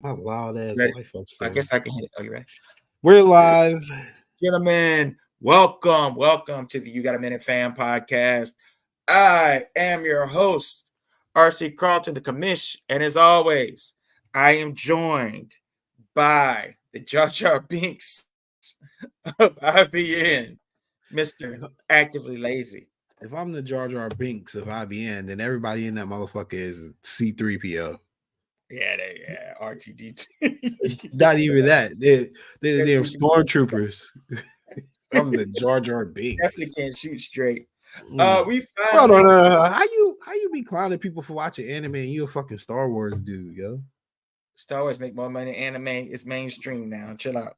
My loud ass Ready? wife I upstairs. guess I can hit it. Are you ready? We're live. Gentlemen, welcome to the You Got a Minute Fan podcast. I am your host, RC Carlton, the Commish, and as always, I am joined by the Jar Jar Binks of IBN, Mr. If, Actively Lazy. if I'm the Jar Jar Binks of IBN, then everybody in that motherfucker is C3PO. Yeah, RTD. Not even that. They're Yes, damn he stormtroopers. I'm the Jar Jar definitely Binks. can't shoot straight. Mm. We Hold on, finally how you be clowning people for watching anime and you a fucking Star Wars dude, yo? Star Wars make more money. Anime is mainstream now. Chill out.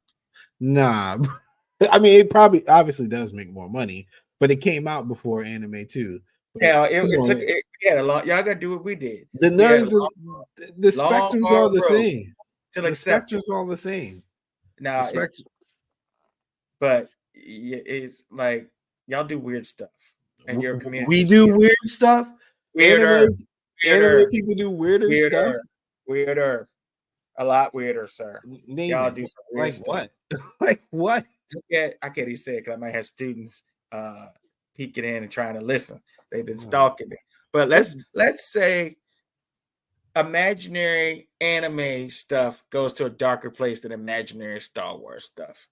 Nah. I mean, it probably obviously does make more money, but it came out before anime too. But Yeah, come it took on, it. We had a long. Y'all gotta do what we did. the We had a nerves of the long spectrum's all hard the road same. till The spectrum's acceptance. all the same. The Now, spectrum. but it's like y'all do weird stuff, and your community We is do weird, weird stuff. weirder, Anime people do weirder stuff. weirder, a lot weirder, sir. Name Y'all it. do some weird Like stuff. what? Like what? I can't even say it because I might have students peeking in and trying to listen. They've been Oh, stalking me. But let's say imaginary anime stuff goes to a darker place than imaginary Star Wars stuff.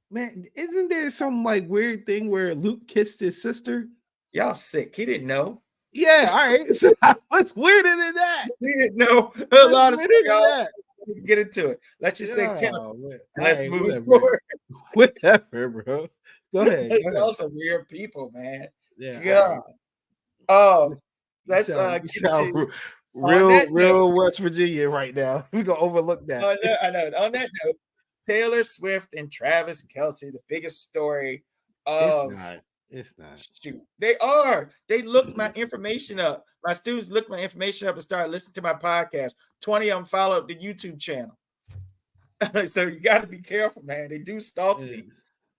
man, isn't there some like weird thing where Luke kissed his sister? Y'all sick. He didn't know. Yeah, all right. So what's weirder than that? He didn't know a What's lot of stuff, weirder than y'all. that? Get into it. Let's just say 10 Oh, man. and All let's right, move whatever. forward. Whatever, bro. Go ahead. Go ahead. Y'all some weird people, man. Yeah, all Yeah. right. Oh, Listen, let's you get sound to on real, that note. real West Virginia right now. We gonna overlook that. I know. On that note, Taylor Swift and Travis Kelce, the biggest story It's of not. It's not. shoot. They are. They looked my information up. My students looked my information up and started listening to my podcast. 20 of them followed the YouTube channel. So you got to be careful, man. They do stalk Yeah. me.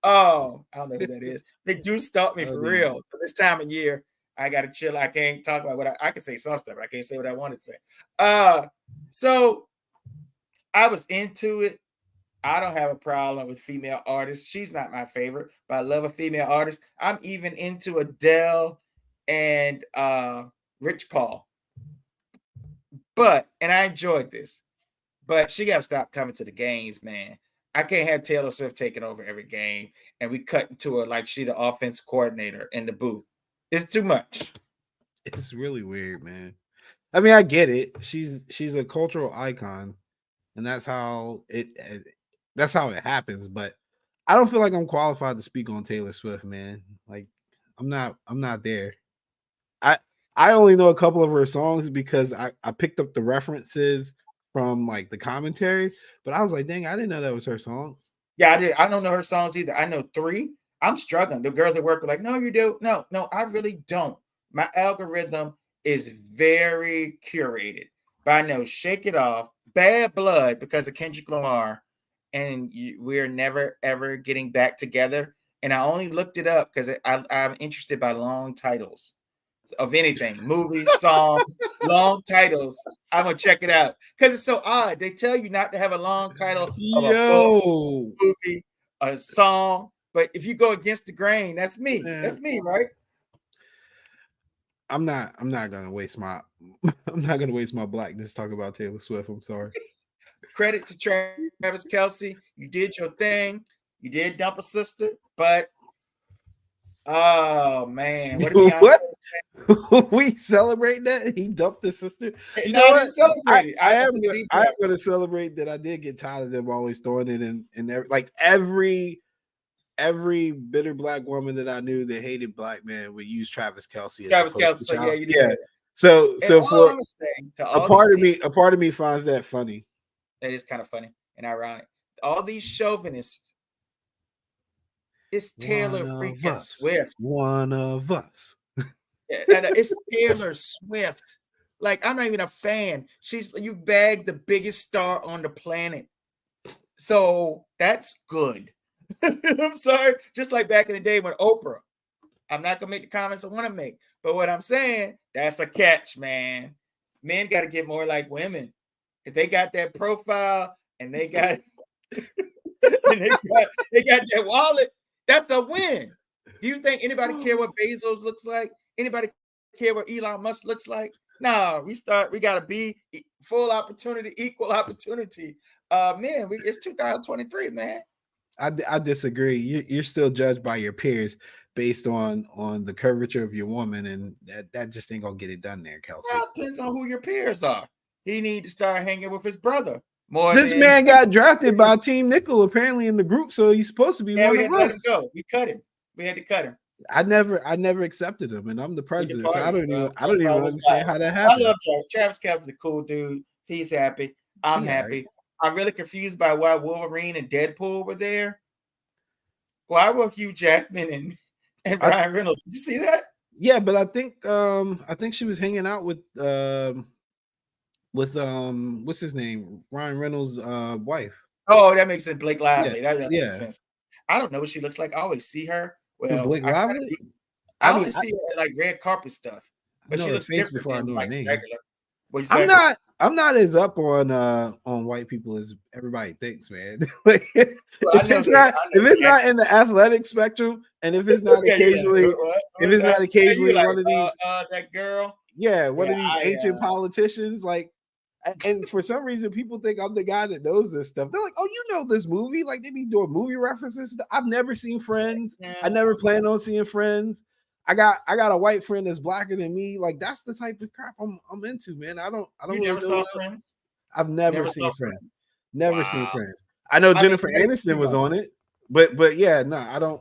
Oh, I don't know who that is. They do stalk me I for mean, real. So this time of year, I got to chill. I can't talk about what I can say some stuff. But I can't say what I wanted to say. So I was into it. I don't have a problem with female artists. She's not my favorite, but I love a female artist. I'm even into Adele and Rich Paul. And I enjoyed this. But she got to stop coming to the games, man. I can't have Taylor Swift taking over every game and we cut into her like she the offense coordinator in the booth. It's too much. it's really weird, man. I mean, I get it. She's a cultural icon, and that's how it happens. But I don't feel like I'm qualified to speak on Taylor Swift, man. Like, I'm not there. I I only know a couple of her songs because I picked up the references from like the commentary, but I was like, dang, I didn't know that was her song. Yeah, I did. I don't know her songs either. I know 3. I'm struggling. The girls at work are like, no, you do. No, I really don't. My algorithm is very curated. But I know Shake It Off, Bad Blood because of Kendrick Lamar, and we're never ever getting back together. And I only looked it up because I'm interested by long titles of anything, movies, song, long titles. I'm gonna check it out because it's so odd. They tell you not to have a long title of a book, Yo, movie, a song, but if you go against the grain, that's me. man, That's me, right? I'm not gonna waste my I'm not gonna waste my blackness talking about Taylor Swift. I'm sorry. Credit to Travis Kelce. You did your thing. You did dump a sister, but oh man, what did Beyonce What? say? We celebrate that he dumped his sister. You No, know I what? didn't celebrate it. I I am took a deep I am breath. going to celebrate that I did get tired of them always throwing it in like every bitter black woman that I knew that hated black men would use Travis Kelce as the Travis poster Kelce. So yeah, child. you did say Yeah. that. And So all I'm for gonna say to all these people, a part of me finds that funny. that is kind of funny and ironic. All these chauvinists, it's One Taylor of freaking us. Swift. One of us. It's Taylor Swift. Like I'm not even a fan. You bagged the biggest star on the planet, so that's good. I'm sorry. Just like back in the day when Oprah. I'm not gonna make the comments I want to make, but what I'm saying, that's a catch, man. Men got to get more like women. If they got that profile and they got they got that wallet, that's a win. Do you think anybody care what Bezos looks like? Anybody care what Elon Musk looks like? No, we got to be full opportunity, equal opportunity. Man, it's 2023, man. I disagree. You're still judged by your peers based on the curvature of your woman, and that just ain't gonna get it done there, Kelsey. Well, depends on who your peers are. He need to start hanging with his brother more. This man got drafted by Team Nickel apparently in the group, so he's supposed to be one we of had to let him go. We cut him. We had to cut him. I never accepted him, and I'm the president. So I don't even understand how that I happened. love Travis Kelce's a cool dude. He's happy. I'm happy. Right. I'm really confused by why Wolverine and Deadpool were there. Why were Hugh Jackman and Ryan Reynolds? Did you see that? Yeah, but I think she was hanging out with what's his name? Ryan Reynolds' wife. Oh, that makes sense. Blake Lively. Yeah. That makes sense. I don't know what she looks like. I always see her. Well, Blake Lively? I only see her at like red carpet stuff. But she looks different than like regular. I'm not as up on white people as everybody thinks, man. Like, if it's not in the athletic spectrum, and if it's not occasionally, one of these that girl, one of these ancient politicians, like, and for some reason people think I'm the guy that knows this stuff. They're like, "Oh, you know this movie?" Like they be doing movie references. I've never seen Friends. I never plan on seeing Friends. I got a white friend that's blacker than me. Like that's the type of crap I'm into, man. I don't. You never saw Friends? I've never seen Friends. Never seen Friends. I know Jennifer Aniston was on it, but yeah, no, I don't.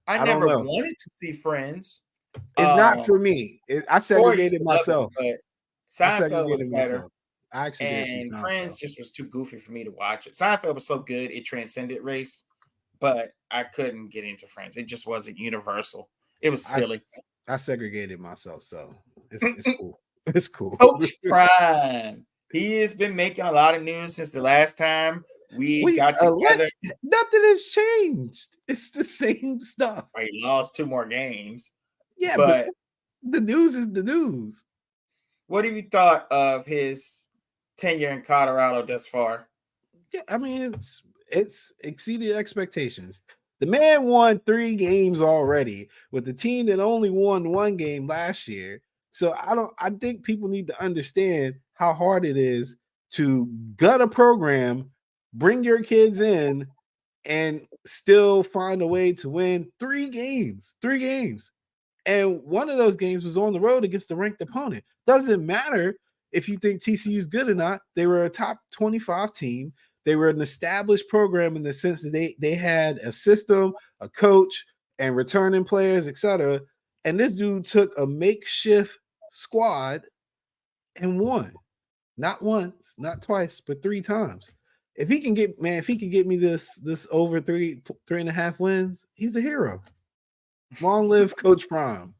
I never wanted to see Friends. It's not for me. I segregated myself. But Seinfeld was better. I actually and Friends just was too goofy for me to watch it. Seinfeld was so good it transcended race, but I couldn't get into Friends. It just wasn't universal. It was silly. I segregated myself, so it's cool. It's cool. Coach Prime. He has been making a lot of news since the last time we got together. Nothing has changed. It's the same stuff. He lost 2 more games. Yeah, but the news is the news. What have you thought of his tenure in Colorado thus far? Yeah, I mean it's exceeded expectations. The man won 3 games already with the team that only won 1 game last year. So I think people need to understand how hard it is to gut a program, bring your kids in, and still find a way to win 3 games. 3 games. And one of those games was on the road against the ranked opponent. Doesn't matter if you think TCU is good or not. They were a top 25 team. They were an established program in the sense that they had a system, a coach, and returning players, etc. And this dude took a makeshift squad and won. Not once, not twice, but 3 times. If he can get me this over 3.5 wins, he's a hero. Long live Coach Prime.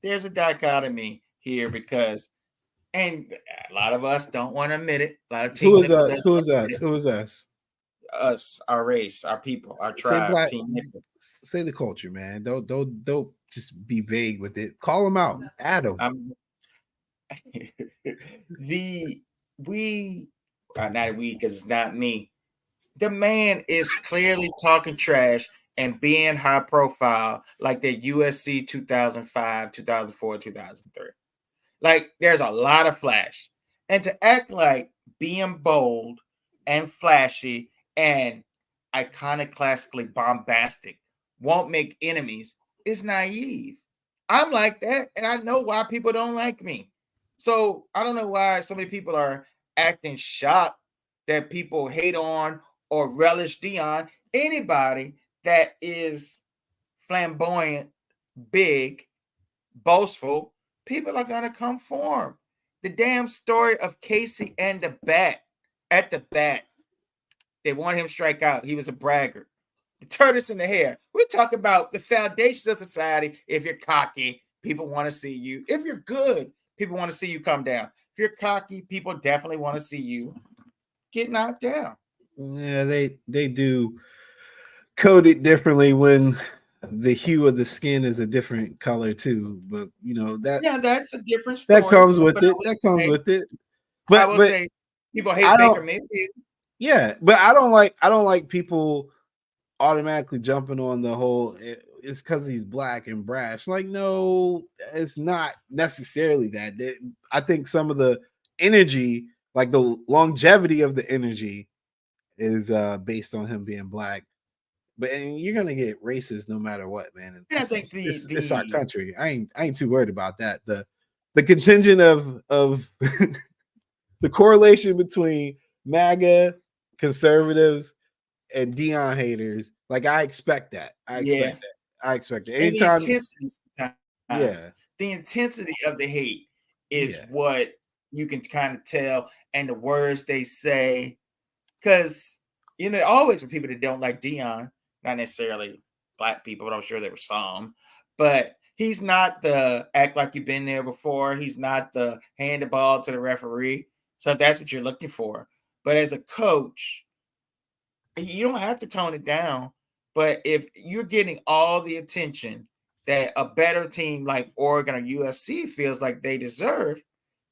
There's a dichotomy here because, and a lot of us don't want to admit it. A lot of Who is us? Who is us? Who is us? Us, our race, our people, our tribe. Say the culture, man. Don't just be vague with it. Call them out. Adam. Not we, because it's not me. The man is clearly talking trash and being high profile like the USC 2005, 2004, 2003. Like there's a lot of flash. And to act like being bold and flashy and iconoclastically bombastic won't make enemies is naive. I'm like that, and I know why people don't like me. So I don't know why so many people are acting shocked that people hate on or relish Deion. Anybody that is flamboyant, big, boastful, people are going to come for him. The damn story of Casey and the bat at the bat. They want him to strike out. He was a braggart. The tortoise in the hair. We talk about the foundations of society. If you're cocky, people want to see you. If you're good, people want to see you come down. If you're cocky, people definitely want to see you get knocked down. Yeah, they do code it differently when the hue of the skin is a different color too. But you know that's a different that story. comes with But it. That comes with it. I But will but say people I hate Baker don't. Mayfield. Yeah, but I don't like people automatically jumping on the whole. It's because he's black and brash. Like, no, it's not necessarily that. I think some of the energy, like the longevity of the energy, is based on him being black. But and you're gonna get racist no matter what, man. And I think It's our the country. I ain't too worried about that. The contingent of the correlation between MAGA conservatives and Dion haters, like I expect that. I yeah, expect that. I expect it. and the Anytime, intensity sometimes, yeah, the intensity of the hate is yeah. what you can kind of tell, and the words they say, because always for people that don't like Dion, not necessarily black people, but I'm sure there were some, but he's not the act like you've been there before. He's not the hand the ball to the referee. So if that's what you're looking for, but as a coach, you don't have to tone it down. But if you're getting all the attention that a better team like Oregon or USC feels like they deserve,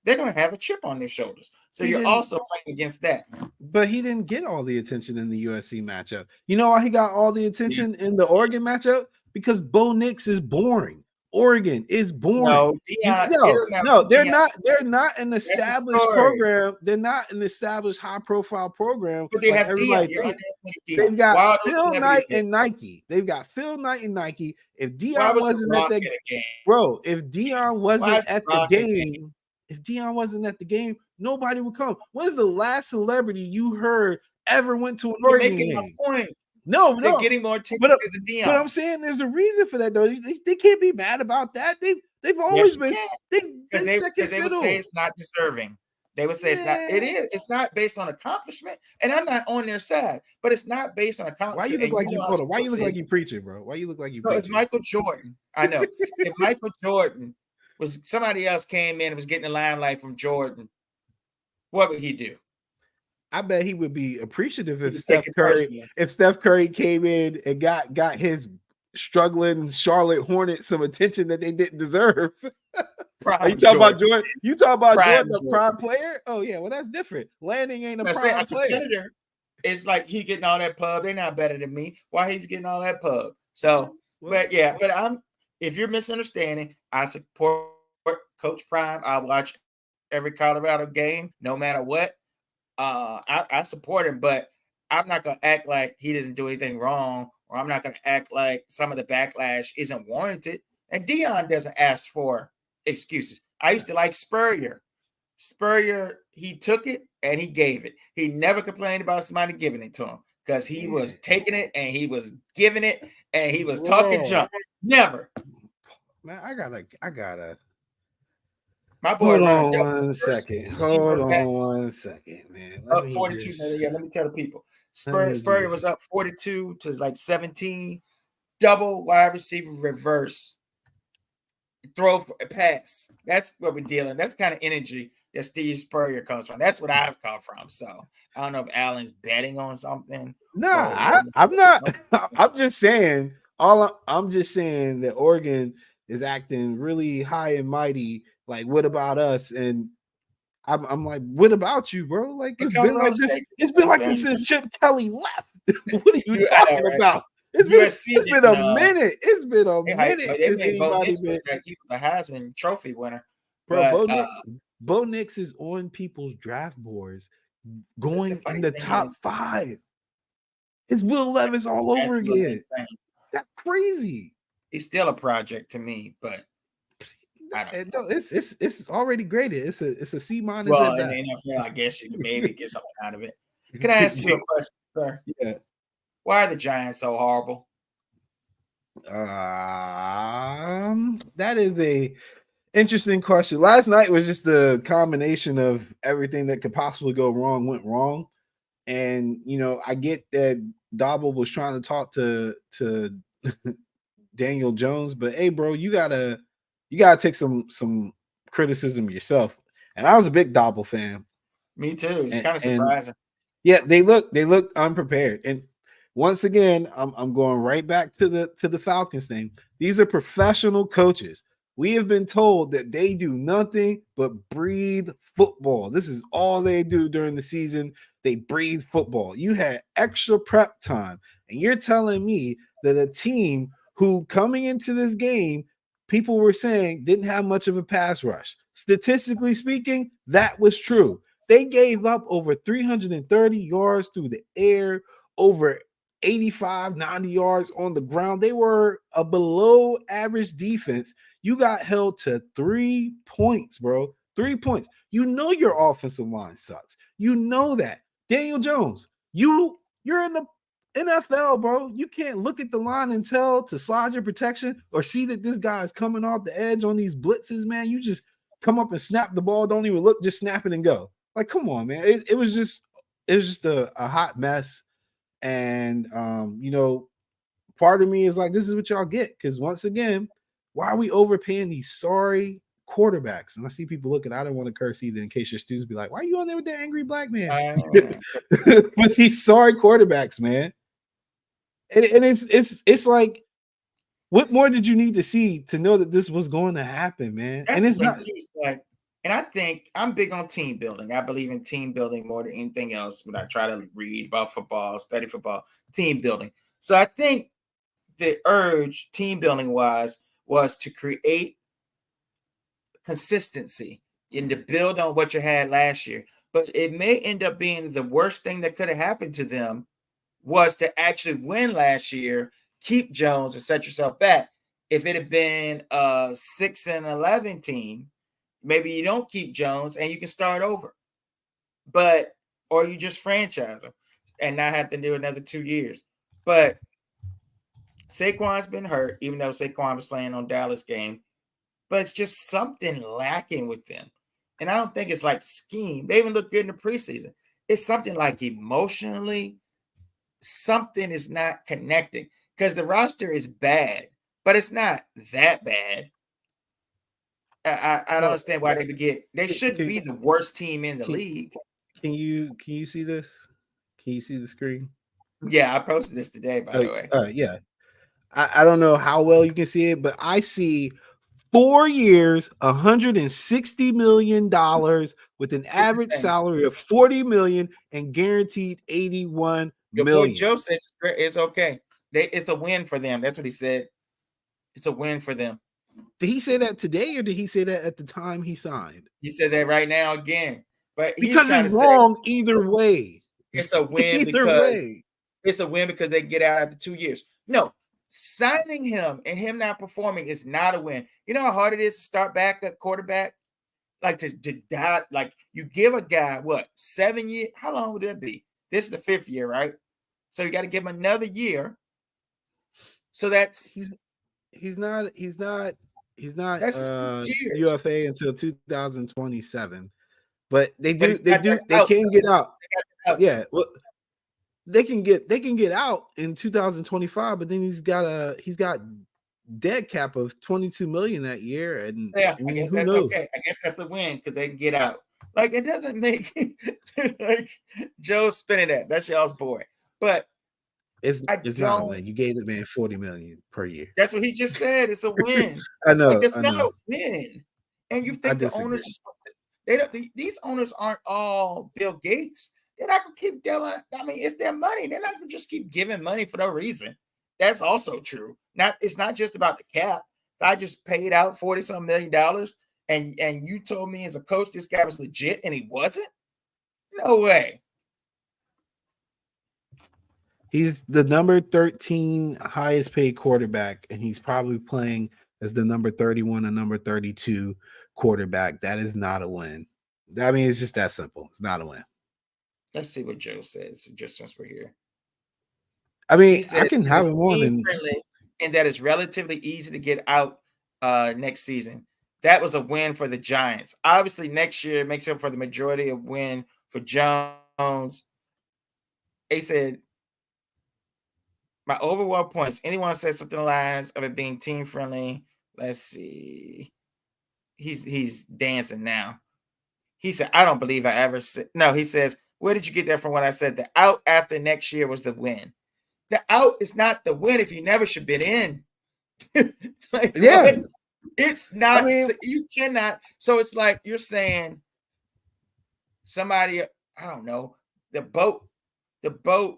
they're going to have a chip on their shoulders. So He you're didn't, also playing against that. but he didn't get all the attention in the USC matchup. You know why he got all the Yeah. attention in the Oregon matchup? Because Bo Nix is boring. Oregon is boring. No, Dion, it doesn't matter No, who they're Dion. not. They're not an That's the established story. program. They're not an established high-profile program But they like have Dion. everybody You're thinks. underestimating Dion. They've got Why are those Phil celebrities Knight there? and Nike. They've got Phil Knight and Nike. If Why Dion was the wasn't at Rock the in a game? bro, if Dion Why wasn't is the at the Rock in a game? game, if Dion wasn't at the game, nobody would come. When's the last celebrity you heard ever went to an You're Oregon making my game? point. No, They're no. getting more attention But because of Dion. but I'm saying there's a reason for that though. They can't be mad about that. They've always Yes, you been can. they've Because been second they would say fiddle. it's not deserving. They would say it's not. It Yeah. is. It's not based on accomplishment, and I'm not on their side. But it's not based on Why accomplishment. you look And like you you know how hold on? Why you sports look like is. you preaching, bro? Why you look like you So if preaching? Michael Jordan, I know, if Michael Jordan was somebody else came in and was getting the limelight from Jordan, what would he do? I bet he would be appreciative He would take it personally. If Steph Curry came in and got his struggling Charlotte Hornets some attention that they didn't deserve. Are you talking about Jordan? You talking about Jordan, the prime player? Oh yeah, well that's different. Landing ain't a prime player. Competitor. It's like he getting all that pub. They're not better than me. Why he's getting all that pub? So, but if you're misunderstanding, I support Coach Prime. I watch every Colorado game, no matter what. I support him, but I'm not gonna act like he doesn't do anything wrong, or I'm not gonna act like some of the backlash isn't warranted. And Dion doesn't ask for excuses. I used to like Spurrier. Spurrier, he took it and he gave it. He never complained about somebody giving it to him because he was taking it and he was giving it and he was talking junk. Never. Man, I gotta. My boy, hold on one second. Hold on one second, man. Up 42. Let me tell the people. Spurrier was up 42 to like 17. Double wide receiver reverse. Throw for a pass. That's what we're dealing. That's the kind of energy that Steve Spurrier comes from. That's what I've come from. So I don't know if Allen's betting on something. Nah, I'm not. I'm just saying. I'm just saying that Oregon is acting really high and mighty. Like, what about us? And I'm like, what about you, bro? Like, it's been like this. It's been like this since Chip Kelly left. What are you talking about? It's been a minute. It's been a minute since anybody been. He was a Heisman Trophy winner. Bro, Bo Nix is on people's draft boards, going in the top 5. It's Will Levis all over again. That's crazy. He's still a project to me, but I don't know. It's already graded. It's a C-. Well, in the NFL, I guess you can maybe get something out of it. Can I ask you a question, sir? Yeah. Why are the Giants so horrible? That is a interesting question. Last night was just a combination of everything that could possibly go wrong went wrong. And I get that Dobble was trying to talk to Daniel Jones, but hey, bro, you gotta take some criticism yourself. And I was a big Dobble fan. Me too. It's kind of surprising. Yeah, they looked unprepared. And once again, I'm going right back to the Falcons thing. These are professional coaches. We have been told that they do nothing but breathe football. This is all they do during the season. They breathe football. You had extra prep time, and you're telling me that a team who coming into this game, people were saying didn't have much of a pass rush. Statistically speaking, that was true. They gave up over 330 yards through the air, over 85, 90 yards on the ground. They were a below average defense. You got held to 3 points, bro. 3 points. You know your offensive line sucks. You know that. Daniel Jones, you're in the NFL, bro. You can't look at the line and tell to slide your protection or see that this guy is coming off the edge on these blitzes, man. You just come up and snap the ball, don't even look, just snap it and go. Like, come on, man. It was just a hot mess. And part of me is like, this is what y'all get. Because once again, why are we overpaying these sorry quarterbacks? And I see people looking, I don't want to curse either in case your students be like, why are you on there with that angry black man? With these sorry quarterbacks, man. And it's like, what more did you need to see to know that this was going to happen, man? That's and it's not like, and I think I'm big on team building. I believe in team building more than anything else. When I try to read about football, study football, team building. So I think the urge, team building wise, was to create consistency and to build on what you had last year. But it may end up being the worst thing that could have happened to them was to actually win last year, keep Jones, and set yourself back. If it had been a 6-11 team, maybe you don't keep Jones and you can start over. Or you just franchise him and not have to do another 2 years. But Saquon's been hurt, even though Saquon was playing on Dallas game. But it's just something lacking with them. And I don't think it's like scheme. They even look good in the preseason. It's something like emotionally, something is not connecting because the roster is bad, but it's not that bad. I don't understand why they should be the worst team in the league. Can you see this? Can you see the screen? Yeah, I posted this today, by the way. Yeah. I don't know how well you can see it, but I see 4 years, $160 million with an average salary of $40 million and guaranteed $81 Your million. boy Joe says it's okay. It's a win for them. That's what he said. It's a win for them. Did he say that today or did he say that at the time he signed? He said that right now again. But because it's wrong either way. It's a win it's a win because they get out after 2 years. No, signing him and him not performing is not a win. You know how hard it is to start back at quarterback? Like to die, like you give a guy 7 years? How long would that be? This is the 5th year, right? So you got to give him another year. So that's he's not UFA until 2027. But they can get out. Yeah, well, they can get out in 2025, but then he's got dead cap of 22 million that year. And I guess that's okay. I guess that's the win because they can get out. Like it doesn't make like Joe's spinning that. That's y'all's boy. But it's not a win. You gave the man 40 million per year. That's what he just said. It's a win. I know. Like, it's not a win. And you think the owners these owners aren't all Bill Gates. They're not gonna keep dealing. I mean, it's their money. They're not gonna just keep giving money for no reason. That's also true. It's not just about the cap. If I just paid out $40-some million and you told me as a coach this guy was legit and he wasn't, no way. He's the number 13 highest paid quarterback, and he's probably playing as the number 31 and number 32 quarterback. That is not a win. I mean, it's just that simple. It's not a win. Let's see what Joe says. Just since we're here. I mean, I can have him on and that is relatively easy to get out next season. That was a win for the Giants. Obviously, next year makes up for the majority of win for Jones. They said, my overall points. Anyone said something along the lines of it being team friendly? Let's see. He's dancing now. He said, I don't believe I ever said. No, he says, where did you get that from when I said the out after next year was the win? The out is not the win if you never should been in. Like, Yeah. what? It's not. I mean, so you cannot. So it's like you're saying somebody, I don't know, the boat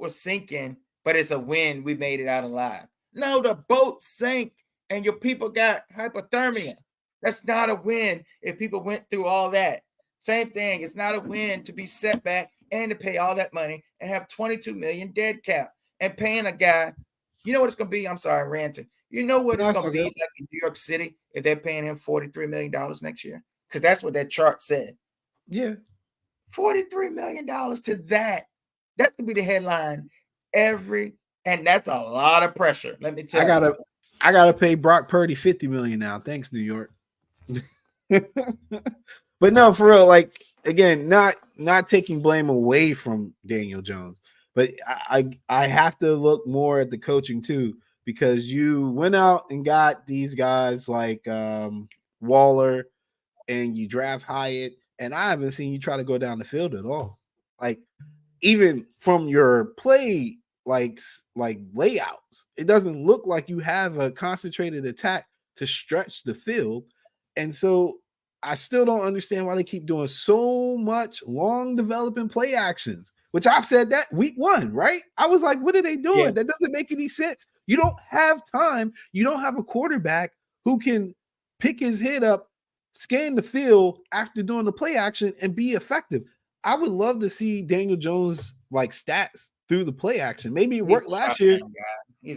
was sinking, but it's a win. We made it out alive. No, the boat sank and your people got hypothermia. That's not a win if people went through all that. Same thing. It's not a win to be set back and to pay all that money and have 22 million dead cap and paying a guy. You know what it's going to be? I'm sorry, ranting. You know what it's going to be like in New York City if they're paying him $43 million next year? Because that's what that chart said. Yeah. $43 million to that. That's going to be the headline and that's a lot of pressure. Let me tell you. I gotta pay Brock Purdy $50 million now. Thanks, New York. But no, for real, like again, not taking blame away from Daniel Jones, but I have to look more at the coaching too, because you went out and got these guys like Waller and you draft Hyatt, and I haven't seen you try to go down the field at all. Like even from your play like layouts, it doesn't look like you have a concentrated attack to stretch the field. And so I still don't understand why they keep doing so much long developing play actions, which I've said that week 1, right? I was like, what are they doing? Yeah. That doesn't make any sense. You don't have time. You don't have a quarterback who can pick his head up, scan the field after doing the play action and be effective. I would love to see Daniel Jones like stats through the play action. Maybe it worked last year.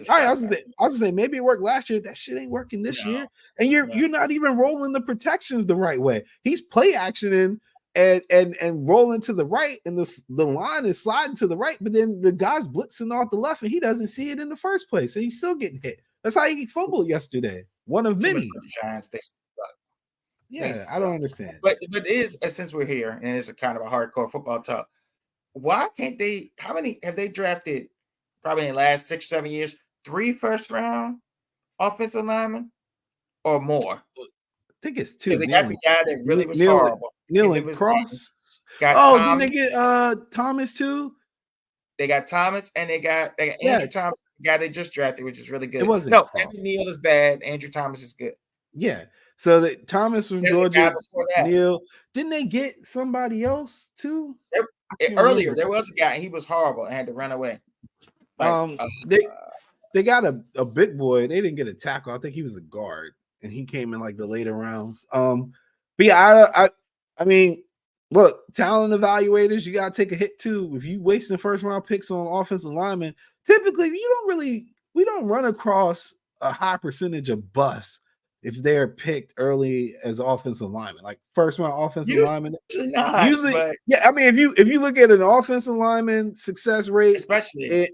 I was gonna say maybe it worked last year. That shit ain't working this year. And you're not even rolling the protections the right way. He's play actioning and rolling to the right, and the line is sliding to the right, but then the guy's blitzing off the left, and he doesn't see it in the first place, and he's still getting hit. That's how he fumbled yesterday. One of many. Giants, they suck. Yeah, I don't understand. But it is, since we're here and it's a kind of a hardcore football talk, why can't they? How many have they drafted? Probably in the last 6-7 years, 3 first-round offensive linemen or more. I think it's 2. Because they got the guy that really was horrible. Neil and Cross. Didn't they get Thomas too? They got Thomas and they got Andrew Thomas, the guy they just drafted, which is really good. It wasn't. No, Evan Neal is bad. Andrew Thomas is good. Yeah. So Thomas from Georgia, Neal. Didn't they get somebody else too? Earlier, there was a guy and he was horrible and had to run away. They got a big boy. They didn't get a tackle. I think he was a guard, and he came in like the later rounds. But yeah, I mean, look, talent evaluators, you gotta take a hit too. If you wasting first round picks on offensive linemen, typically we don't run across a high percentage of busts if they're picked early as offensive linemen, like first round offensive linemen. Usually, yeah. I mean, if you look at an offensive lineman success rate, especially.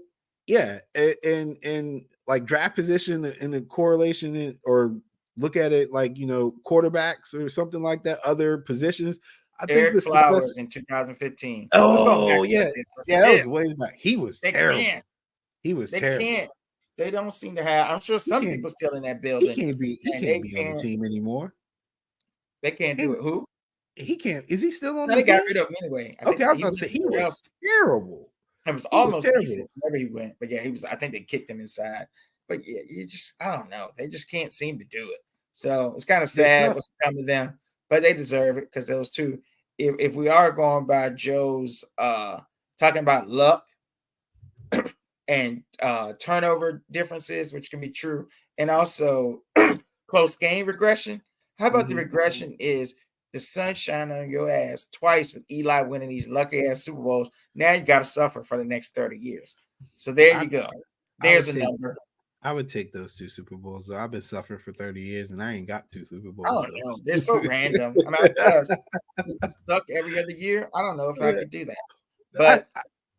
And like draft position and the correlation or look at it like, quarterbacks or something like that, other positions. I think the Flowers in 2015. Oh, yeah. Yeah, that was way back. He was terrible. He was terrible. Can't. They don't seem to have. I'm sure some people still in that building. He can't be on the team anymore. They can't do it. Who? He can't. Is he still on the team? They got rid of him anyway. I was about to say he was terrible. It was almost decent wherever he went, but yeah, he was. I think they kicked him inside. But yeah, I don't know. They just can't seem to do it. So it's kind of sad what's coming to them, but they deserve it because those two. If we are going by Joe's talking about luck and turnover differences, which can be true, and also close game regression. How about the regression is the sun shining on your ass twice with Eli winning these lucky ass Super Bowls. Now you got to suffer for the next 30 years. So there you go. There's a number. I would take those 2 Super Bowls. Though I've been suffering for 30 years and I ain't got 2 Super Bowls. I don't know. They're so random. I mean, I suck every other year. I don't know if I could do that. But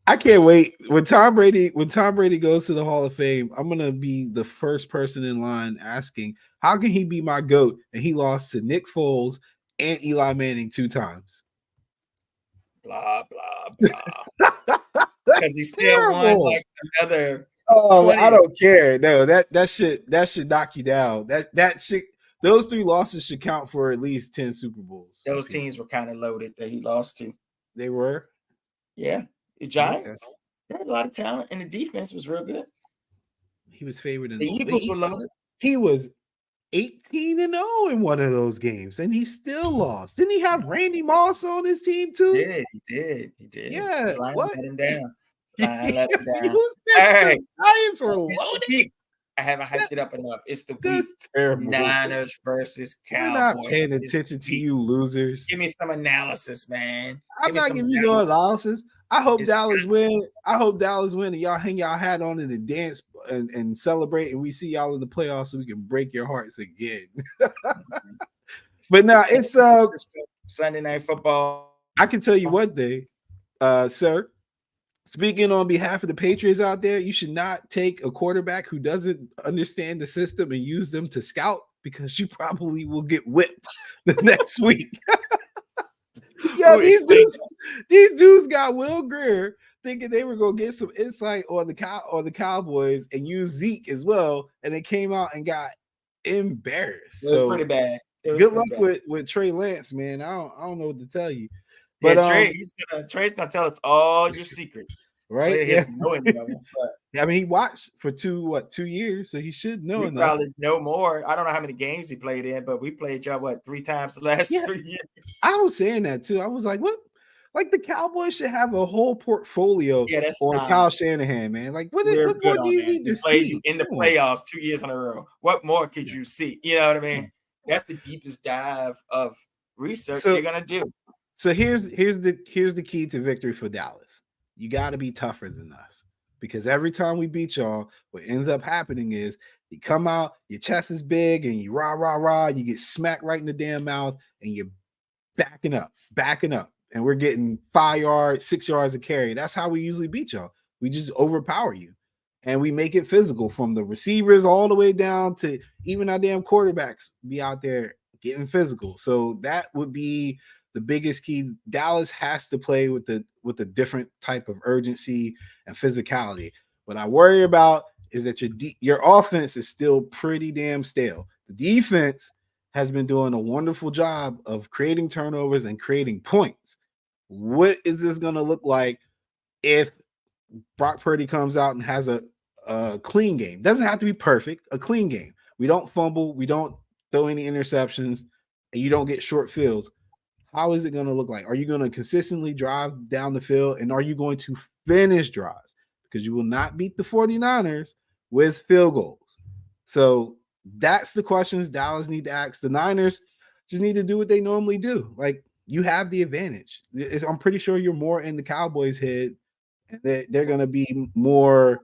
I can't wait when Tom Brady goes to the Hall of Fame. I'm gonna be the first person in line asking, how can he be my GOAT? And he lost to Nick Foles and Eli Manning 2 times. Blah blah blah. Because he still won like another. Oh, 20. I don't care. No, that should knock you down. That should, those 3 losses should count for at least 10 Super Bowls. Those teams were kind of loaded that he lost to. They were. Yeah, the Giants. They had a lot of talent, and the defense was real good. He was favored in The Eagles were loaded. he was 18-0 in one of those games, and he still lost. Didn't he have Randy Moss on his team too? He did. Yeah, The Lions what? let him down. Lions let him down. You said Hey, the Lions were it's the loaded? week. I haven't hyped it up enough. It's the week. That's terrible. Niners versus We're Cowboys. not paying attention to you losers. Give me some analysis, man. I'm not giving you no analysis. I hope Dallas win. I hope Dallas win, and y'all hang y'all hat on it and dance and celebrate, and we see y'all in the playoffs so we can break your hearts again. But now it's Sunday Night Football. I can tell you one thing, sir. Speaking on behalf of the Patriots out there, you should not take a quarterback who doesn't understand the system and use them to scout, because you probably will get whipped the next week. Yeah, these dudes got Will Greer thinking they were gonna get some insight on the Cowboys and use Zeke as well, and they came out and got embarrassed. It was pretty bad. Good luck with Trey Lance, man. I don't know what to tell you. But Trey's gonna tell us all your secrets, right? Yeah. I mean, he watched for 2 years, so he should know enough. Probably know more. I don't know how many games he played in, but we played y'all 3 times the last 3 years. I was saying that too. I was like, what? Like the Cowboys should have a whole portfolio on Kyle Shanahan, man. Like, what more do you need to see in the playoffs 2 years in a row? What more could you see? You know what I mean? That's the deepest dive of research you're gonna do. So here's the key to victory for Dallas. You got to be tougher than us, because every time we beat y'all, what ends up happening is you come out, your chest is big, and you rah, you get smacked right in the damn mouth, and you're backing up, and we're getting 5 yards, 6 yards of carry. That's how we usually beat y'all. We just overpower you, and we make it physical from the receivers all the way down to even our damn quarterbacks be out there getting physical. So that would be the biggest key. Dallas has to play with a different type of urgency and physicality. What I worry about is that your offense is still pretty damn stale. The defense has been doing a wonderful job of creating turnovers and creating points. What is this going to look like if Brock Purdy comes out and has a clean game? Doesn't have to be perfect, a clean game. We don't fumble, we don't throw any interceptions, and you don't get short fields. How is it going to look like? Are you going to consistently drive down the field, and are you going to finish drives? Because you will not beat the 49ers with field goals. So that's the questions Dallas need to ask. The Niners just need to do what they normally do. Like, you have the advantage. I'm pretty sure you're more in the Cowboys' head. They're going to be more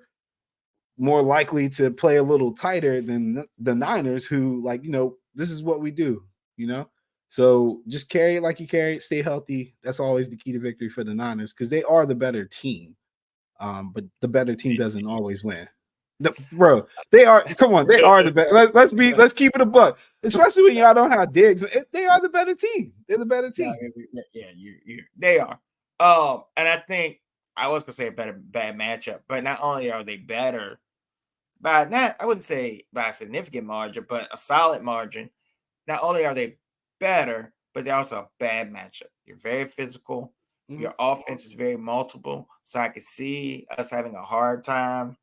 likely to play a little tighter than the Niners, who, like, this is what we do, So just carry it like you carry it. Stay healthy. That's always the key to victory for the Niners, because they are the better team. But the better team doesn't always win. Bro, they are. Come on, they are the best. Let's keep it a buck. Especially when y'all don't have Diggs. They are the better team. They're the better team. Yeah, they are. And I think I was gonna say bad matchup, but not only are they better, I wouldn't say by a significant margin, but a solid margin. Not only are they better, but they're also a bad matchup. You're very physical. Your offense is very multiple. So I could see us having a hard time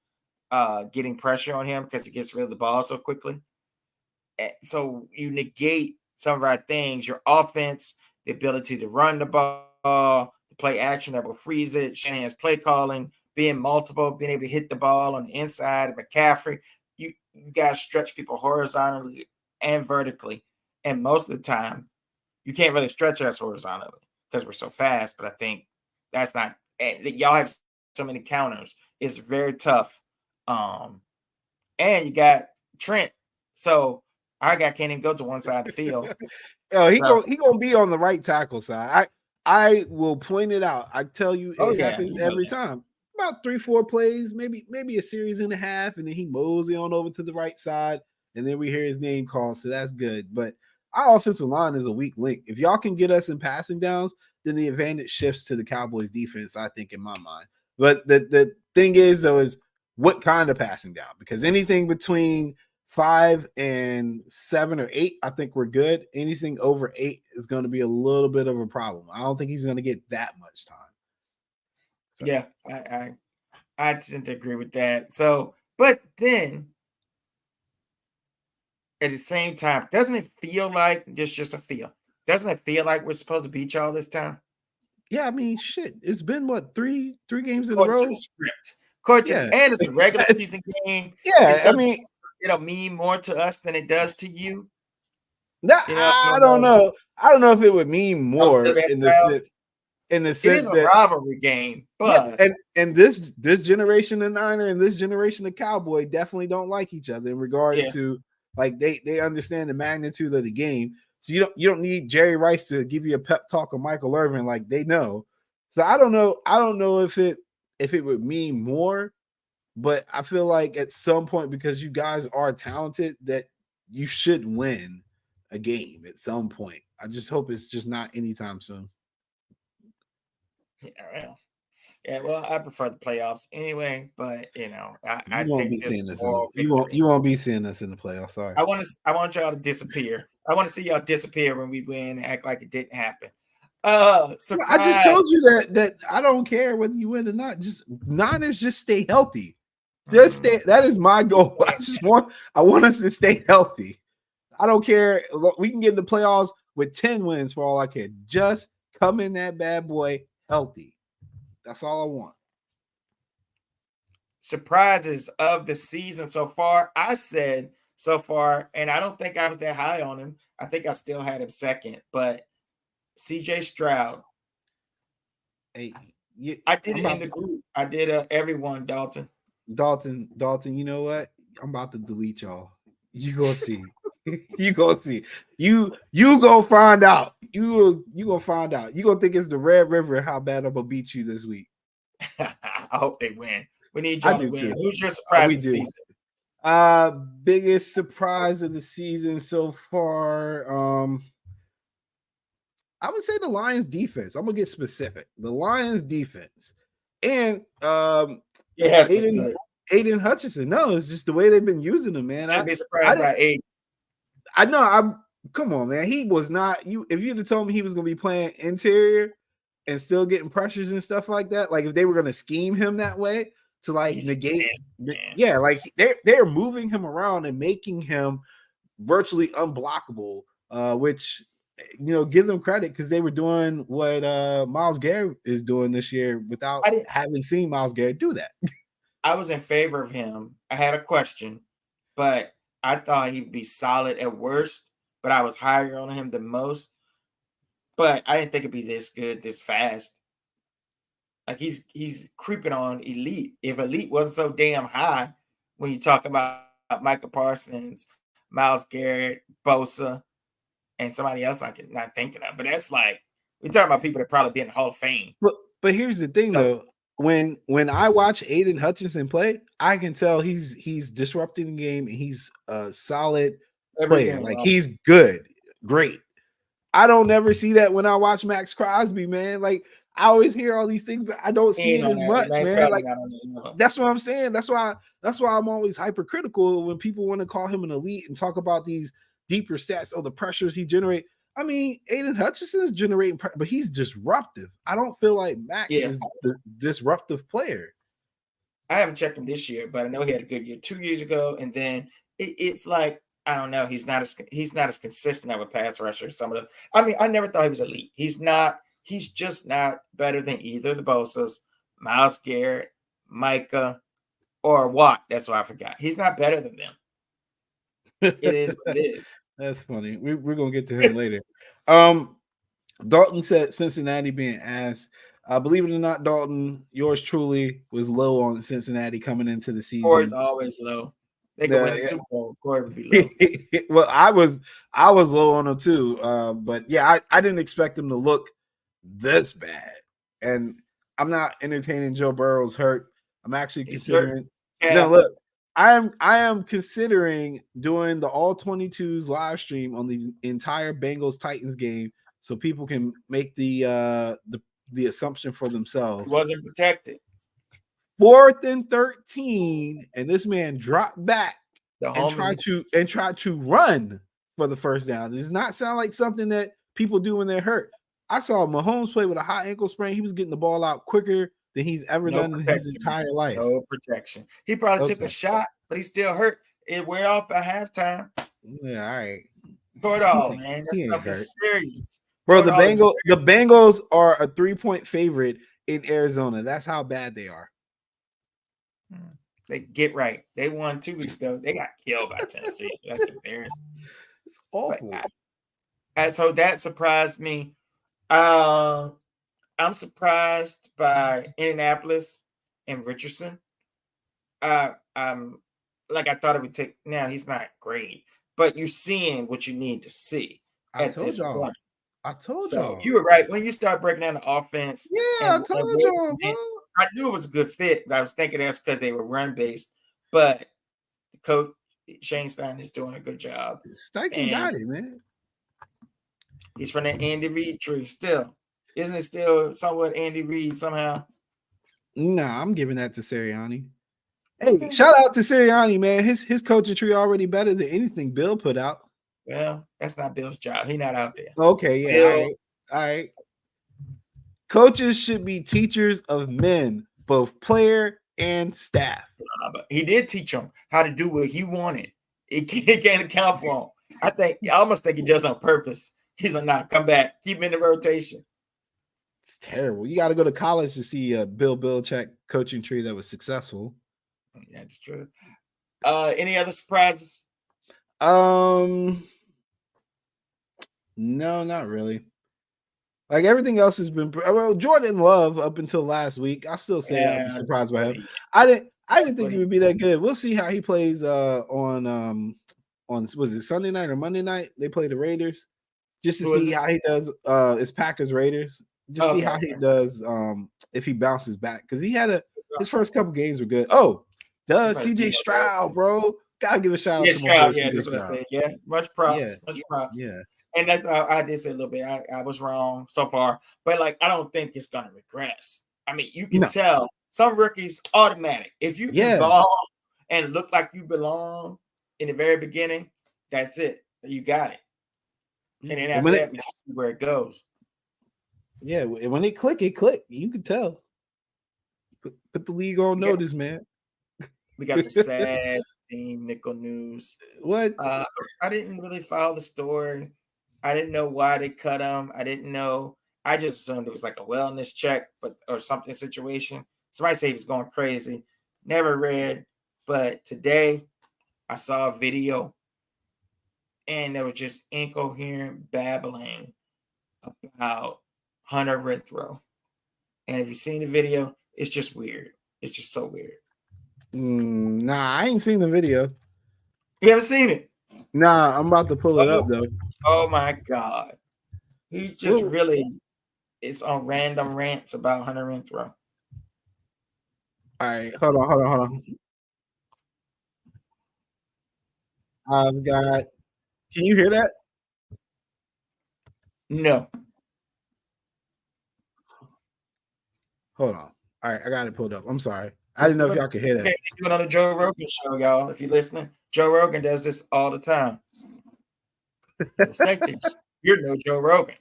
getting pressure on him because he gets rid of the ball so quickly. And so you negate some of our things, your offense, the ability to run the ball, the play action that will freeze it, Shanahan's play calling, being multiple, being able to hit the ball on the inside of McCaffrey. You got to stretch people horizontally and vertically. And most of the time, you can't really stretch us horizontally because we're so fast. But I think that's not – y'all have so many counters. It's very tough. And you got Trent. So our guy can't even go to one side of the field. He gonna be on the right tackle side. I will point it out. I tell you, it happens every time. About 3-4 plays, maybe a series and a half, and then he mosey on over to the right side, and then we hear his name called. So that's good. But our offensive line is a weak link. If y'all can get us in passing downs, then the advantage shifts to the Cowboys defense, I think, in my mind. But the thing is, though, is what kind of passing down? Because anything between 5 and 7 or 8, I think we're good. Anything over 8 is going to be a little bit of a problem. I don't think he's going to get that much time. So. Yeah, I tend to agree with that. So But then at the same time, doesn't it feel like just a feel? Doesn't it feel like we're supposed to beat y'all this time? Yeah, I mean, shit. It's been what three games in a According to the row. script. According to Yeah, the and it's a regular season game. It's yeah. I gonna mean, it'll mean more to us than it does to you. You know, I I don't don't know. know. I don't know if it would mean Y'all still more that in proud? the It is sense a that rivalry game, yeah, but and this generation of Niner and this generation of Cowboy definitely don't like each other in regards yeah, to like they understand the magnitude of the game. So you don't need Jerry Rice to give you a pep talk or Michael Irvin, like they know. So I don't know if it would mean more, but I feel like at some point because you guys are talented that you should win a game at some point. I just hope it's just not anytime soon. yeah, well, yeah. Well, I prefer the playoffs anyway, but I You won't take be this seeing us in the moral victory. you won't be seeing us in the playoffs. Sorry. I want y'all to disappear. I want to see y'all disappear when we win and act like it didn't happen. Well, I just Surprise. told you that I don't care whether you win or not. Just Niners just stay healthy. Just Mm, stay. That is my goal. I want us to stay healthy. I don't care. Look, we can get in the playoffs with 10 wins for all I care. Just come in that bad boy healthy. That's all I want. Surprises of the season so far. I said so far, and I don't think I was that high on him. I think I still had him second, but CJ Stroud. Hey, I did I'm it in about the to group. I did everyone, Dalton. Dalton, you know what? I'm about to delete y'all. You gonna see. You gonna see. You gonna find out. You gonna find out. You gonna think it's the Red River how bad I'm gonna beat you this week. I hope they win. We need I y'all to do win. too. Who's your surprise We this do. season? Biggest surprise of the season so far. I would say the Lions defense. I'm gonna get specific. The Lions defense. And It has been Aiden good. Aiden Hutchinson. No, it's just the way they've been using him, man. Shouldn't be I surprised didn't by 8. I know I'm come on, man. He was not you if you'd have told me he was gonna be playing interior and still getting pressures and stuff like that, like if they were gonna scheme him that way to like He's negate man. yeah, like they're moving him around and making him virtually unblockable, which give them credit because they were doing what Myles Garrett is doing this year without I didn't having seen Myles Garrett do that. I was in favor of him. I had a question, but I thought he'd be solid at worst, but I was higher on him than most. But I didn't think it'd be this good, this fast. Like he's creeping on elite. If elite wasn't so damn high, when you talk about Michael Parsons, Miles Garrett, Bosa, and somebody else I'm not thinking of, but that's like we're talking about people that probably be in the Hall of Fame. But here's the thing So though. When I watch Aiden Hutchinson play, I can tell he's disrupting the game and he's a solid every player. game, Like he's good, great. I don't never see that when I watch Max Crosby, man. Like I always hear all these things, but I don't he see ain't it on as that. much, Max man. Crosby Like not on that level. that's what I'm saying. That's why I'm always hypercritical when people want to call him an elite and talk about these deeper stats or the pressures he generate. I mean, Aiden Hutchinson is generating, but he's disruptive. I don't feel like Max Yeah, is the disruptive player. I haven't checked him this year, but I know he had a good year 2 years ago, and then it's like I don't know. He's not as consistent of a pass rusher. As some of the. I mean, I never thought he was elite. He's not. He's just not better than either of the Bosa's, Miles Garrett, Micah, or Watt. That's what I forgot. He's not better than them. It is what it That's funny. We're gonna get to him later. Um, Dalton said Cincinnati being asked. Believe it or not, Dalton, yours truly was low on Cincinnati coming into the Corey's season. always low. They could win the Yeah. Super Bowl. Corey would be low. Well, I was low on them too. But yeah, I didn't expect them to look this bad. And I'm not entertaining Joe Burrow's hurt. I'm actually He's hurt. considering no Yeah, look. I am considering doing the all 22s live stream on the entire Bengals Titans game so people can make the assumption for he themselves. wasn't protected. 4th and 13, and this man dropped back The and homie. try to run for the first down. It does not sound like something that people do when they're hurt. I saw Mahomes play with a high ankle sprain. He was getting the ball out quicker than he's ever No done in his protection. entire life. No protection. He probably took Okay. a shot, but he still hurt. It wear off at halftime. Yeah, all right. Throw it all, man. That He ain't stuff hurt. is serious. Bro, Throw it all is the very Bengals are a 3-point favorite in Arizona. That's how bad they are. serious. They get right. They won 2 weeks ago. They got killed by Tennessee. That's embarrassing. It's awful. So that surprised me. I'm surprised by Indianapolis and Richardson. Like I thought it would take. Now he's not great, but you're seeing what you need to see at this point. I told So y'all. you were right when you start breaking down the offense. Yeah, I told y'all, bro. I knew it was a good fit, but I was thinking that's because they were run based. But the coach Shane Stein is doing a good job. Steichen got it, man. He's from the Andy Reid tree still. Isn't it still somewhat Andy Reid somehow? Nah, I'm giving that to Sirianni. Hey, shout out to Sirianni, man. His coaching tree already better than anything Bill put out. Well, that's not Bill's job. He's not out there. Okay, yeah, Bill, all right. Coaches should be teachers of men, both player and staff. But he did teach him how to do what he wanted. He can't account for him. I almost think he does on purpose. He's like, nah, come back. Keep him in the rotation. It's terrible. You got to go to college to see a Bill Belichick coaching tree that was successful. That's true. Any other surprises? No, not really. Like everything else has been well. Jordan Love up until last week, I still say I'm surprised by him. I didn't think he would be that good. We'll see how he plays on was it Sunday night or Monday night? They play the Raiders just to see how he does. It's Packers Raiders. Just see how he does if he bounces back because he had his first couple games were good. Oh, CJ Stroud, bro. Gotta give a shout out to Stroud. Yeah, that's what I said. Yeah, much props. Much props. Yeah. And that's I did say a little bit. I was wrong so far, but like I don't think it's gonna regress. I mean, you can tell some rookies automatic. If you can ball and look like you belong in the very beginning, that's it. You got it. And then after that, we just see where it goes. Yeah, when it click, it click. You can tell. Put the league on notice, man. We got some sad team nickel news. What? I didn't really follow the story. I didn't know why they cut him. I didn't know. I just assumed it was like a wellness check, or something situation. Somebody say he was going crazy. Never read, but today I saw a video, and there was just incoherent babbling about Hunter Renfrow. And if you've seen the video, it's just weird. It's just so weird. Nah, I ain't seen the video. You haven't seen it? Nah, I'm about to pull it up though. Oh my God. He just really is on random rants about Hunter Renfrow. All right, hold on. I've got. Can you hear that? No. Hold on. All right, I got it pulled up. I'm sorry. I didn't know if y'all could hear that. They do it on the Joe Rogan show, y'all. If you're listening, Joe Rogan does this all the time. You're no Joe Rogan,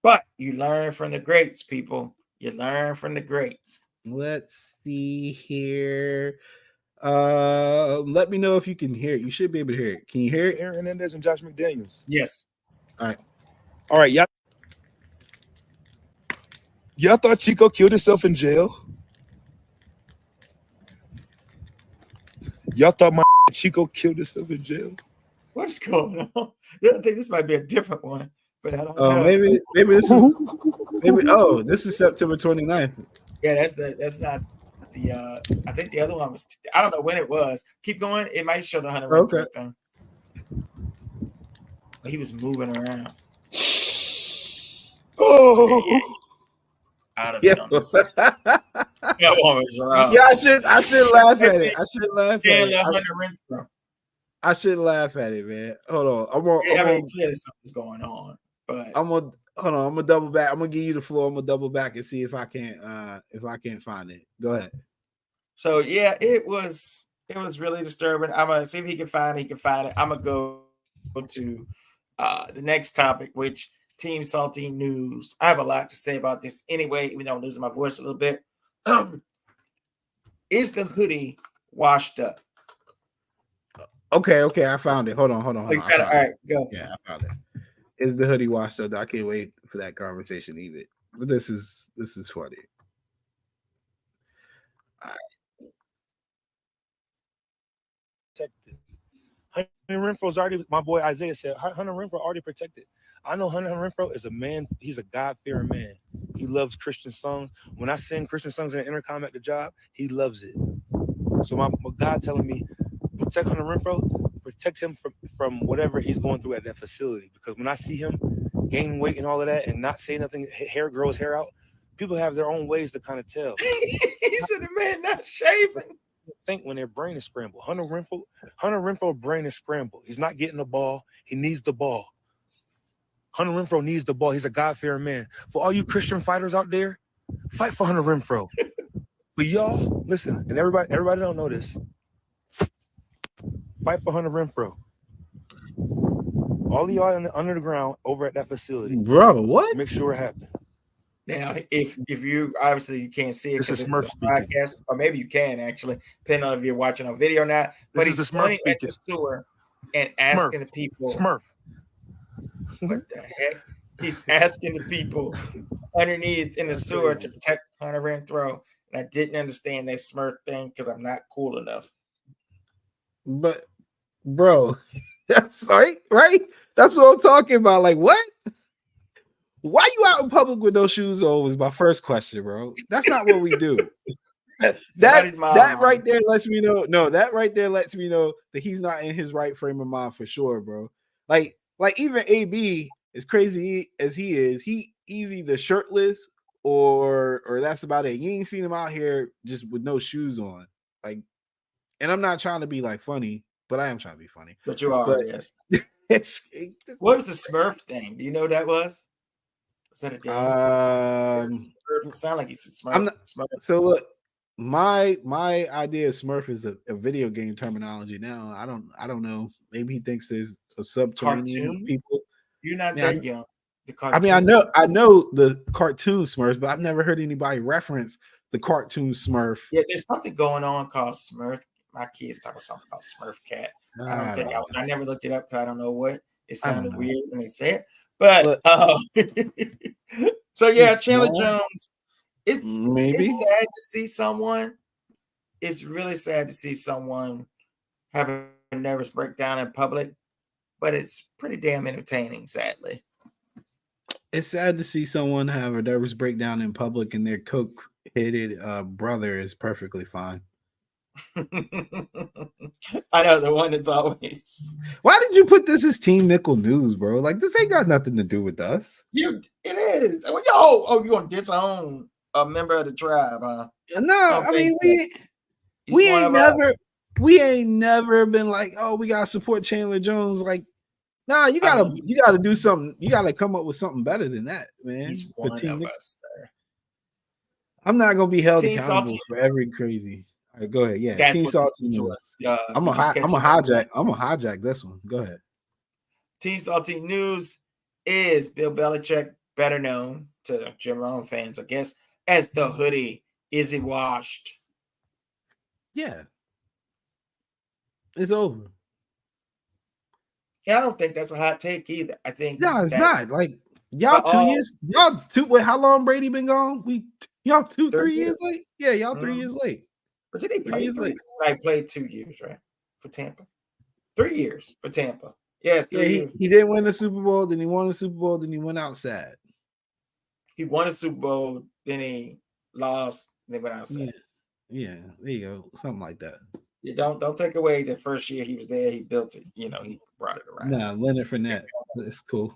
but you learn from the greats, people. You learn from the greats. Let's see here. Let me know if you can hear it. You should be able to hear it. Can you hear it? Aaron Hernandez and Josh McDaniels. Yes. All right. Y'all thought Chico killed himself in jail? Y'all thought my Chico killed himself in jail? What's going on? I think this might be a different one, but I don't know. Maybe this is this is September 29th. Yeah, that's not the I think the other one was I don't know when it was. Keep going. It might show the Hunter Renfrow thing. But he was moving around. Oh. Out of it on this one. That one was wrong. Yeah, I should laugh at it. I should laugh at it. I should laugh at it, man. Hold on. Clearly something's going on, but I'm gonna double back. I'm gonna give you the floor. I'm gonna double back and see if I can't find it. Go ahead. So yeah, it was really disturbing. I'm gonna see if he can find it. I'm gonna go to the next topic, which Team Salty News. I have a lot to say about this anyway, even though I'm losing my voice a little bit. Is the hoodie washed up? Okay, I found it. Hold on. Oh, you I got it. found All it. right, go. Yeah, I found it. Is the hoodie washed up? I can't wait for that conversation either. But this is funny. Protected. Hunter Renfro's already, my boy Isaiah said, Hunter Renfro already protected. I know Hunter Renfro is a man. He's a God-fearing man. He loves Christian songs. When I sing Christian songs in the intercom at the job, he loves it. So my God telling me, protect Hunter Renfro, protect him from whatever he's going through at that facility. Because when I see him gain weight and all of that and not say nothing, hair grows hair out, people have their own ways to kind of tell. He said the man not shaving. Think when their brain is scrambled. Hunter Renfro brain is scrambled. He's not getting the ball. He needs the ball. Hunter Renfro needs the ball. He's a God-fearing man. For all you Christian fighters out there, fight for Hunter Renfro. But y'all, listen, and everybody don't know this. Fight for Hunter Renfro. All of y'all under the ground over at that facility. Bro, what? Make sure it happens. Now, if you obviously you can't see it This because is this Smurf is a speaking. podcast, or maybe you can actually, depending on if you're watching on video or not. But This is he's the Smurf pointing at the speaking. sewer and asking the people, Smurf. what the heck? He's asking the people underneath in the That's sewer crazy. to protect Hunter Renfro. And I didn't understand that Smurf thing because I'm not cool enough. But bro, that's right. That's what I'm talking about. Like, what? Why you out in public with no shoes on was my first question, bro. That's not what we do. Somebody's mom. That right there lets me know. No, that right there lets me know that he's not in his right frame of mind for sure, bro. Like even AB, as crazy as he is, he's either shirtless or that's about it. You ain't seen him out here just with no shoes on. Like, and I'm not trying to be like funny, but I am trying to be funny. But you are, yes. It's What was the Smurf thing? Do you know what that was? Was that a dance? Smurf. It sounded like he said Smurf. I'm not, Smurf. So look, my idea of Smurf is a video game terminology now. I don't know. Maybe he thinks there's a subterranean Cartoon? people. You're not that young. The I cartoon. mean, I know the cartoon Smurfs, but I've never heard anybody reference the cartoon Smurf. Yeah, there's something going on called Smurf. My kids talk about something called Smurf Cat. I never looked it up because I don't know what. It sounded weird when they said it. But so yeah, Chandler Jones. It's sad to see someone. It's really sad to see someone have a nervous breakdown in public, but it's pretty damn entertaining, sadly. It's sad to see someone have a nervous breakdown in public and their coke-headed brother is perfectly fine. I know, the one that's always. Why did you put this as Team Nickel News, bro? Like, this ain't got nothing to do with us. It is. You want to disown a member of the tribe, huh? No, I mean, we ain't never been like, oh, we gotta support Chandler Jones. Like, nah, you gotta do something. You gotta come up with something better than that, man. He's one of us, sir. I'm not gonna be held accountable for every crazy. All right, go ahead. Yeah, that's Team Salty News. I'm gonna hijack this one. Go ahead. Team Salty News is Bill Belichick, better known to Jim Rome fans, I guess, as the hoodie. Is he washed? Yeah, it's over. Yeah, I don't think that's a hot take either. I think it's not. Like, y'all 2 years. Y'all wait, how long Brady been gone? Y'all 3 years late. Yeah, y'all 3 years late. But did he play 3 years? I played 2 years, right? For Tampa. 3 years for Tampa. Yeah, 3 years. He didn't win the Super Bowl, then he won the Super Bowl, then he went outside. He won a Super Bowl, then he lost, then went outside. Yeah, there you go. Something like that. Yeah, don't take away the first year he was there. He built it. He brought it around. Nah, Leonard Fournette. It's cool.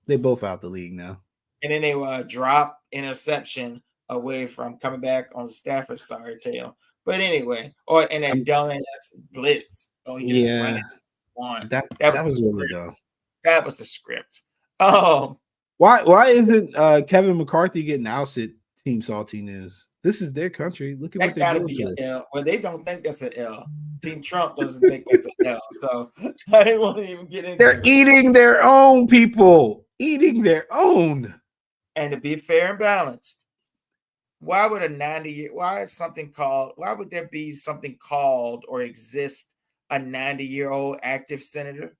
They both out the league now. And then they drop interception away from coming back on Stafford's sorry tail. But anyway, and then dumbass blitz. Oh, he just ran it on. That was really dumb. That was the script. Why isn't Kevin McCarthy getting ousted? Team Salty News. This is their country. Look at what they're doing to us. L. Well, they don't think that's an L. Team Trump doesn't think that's an L. So I didn't want to even get into They're eating their own people. Eating their own. And to be fair and balanced, why would a 90-year, why would there be something called or exist a 90-year-old active senator?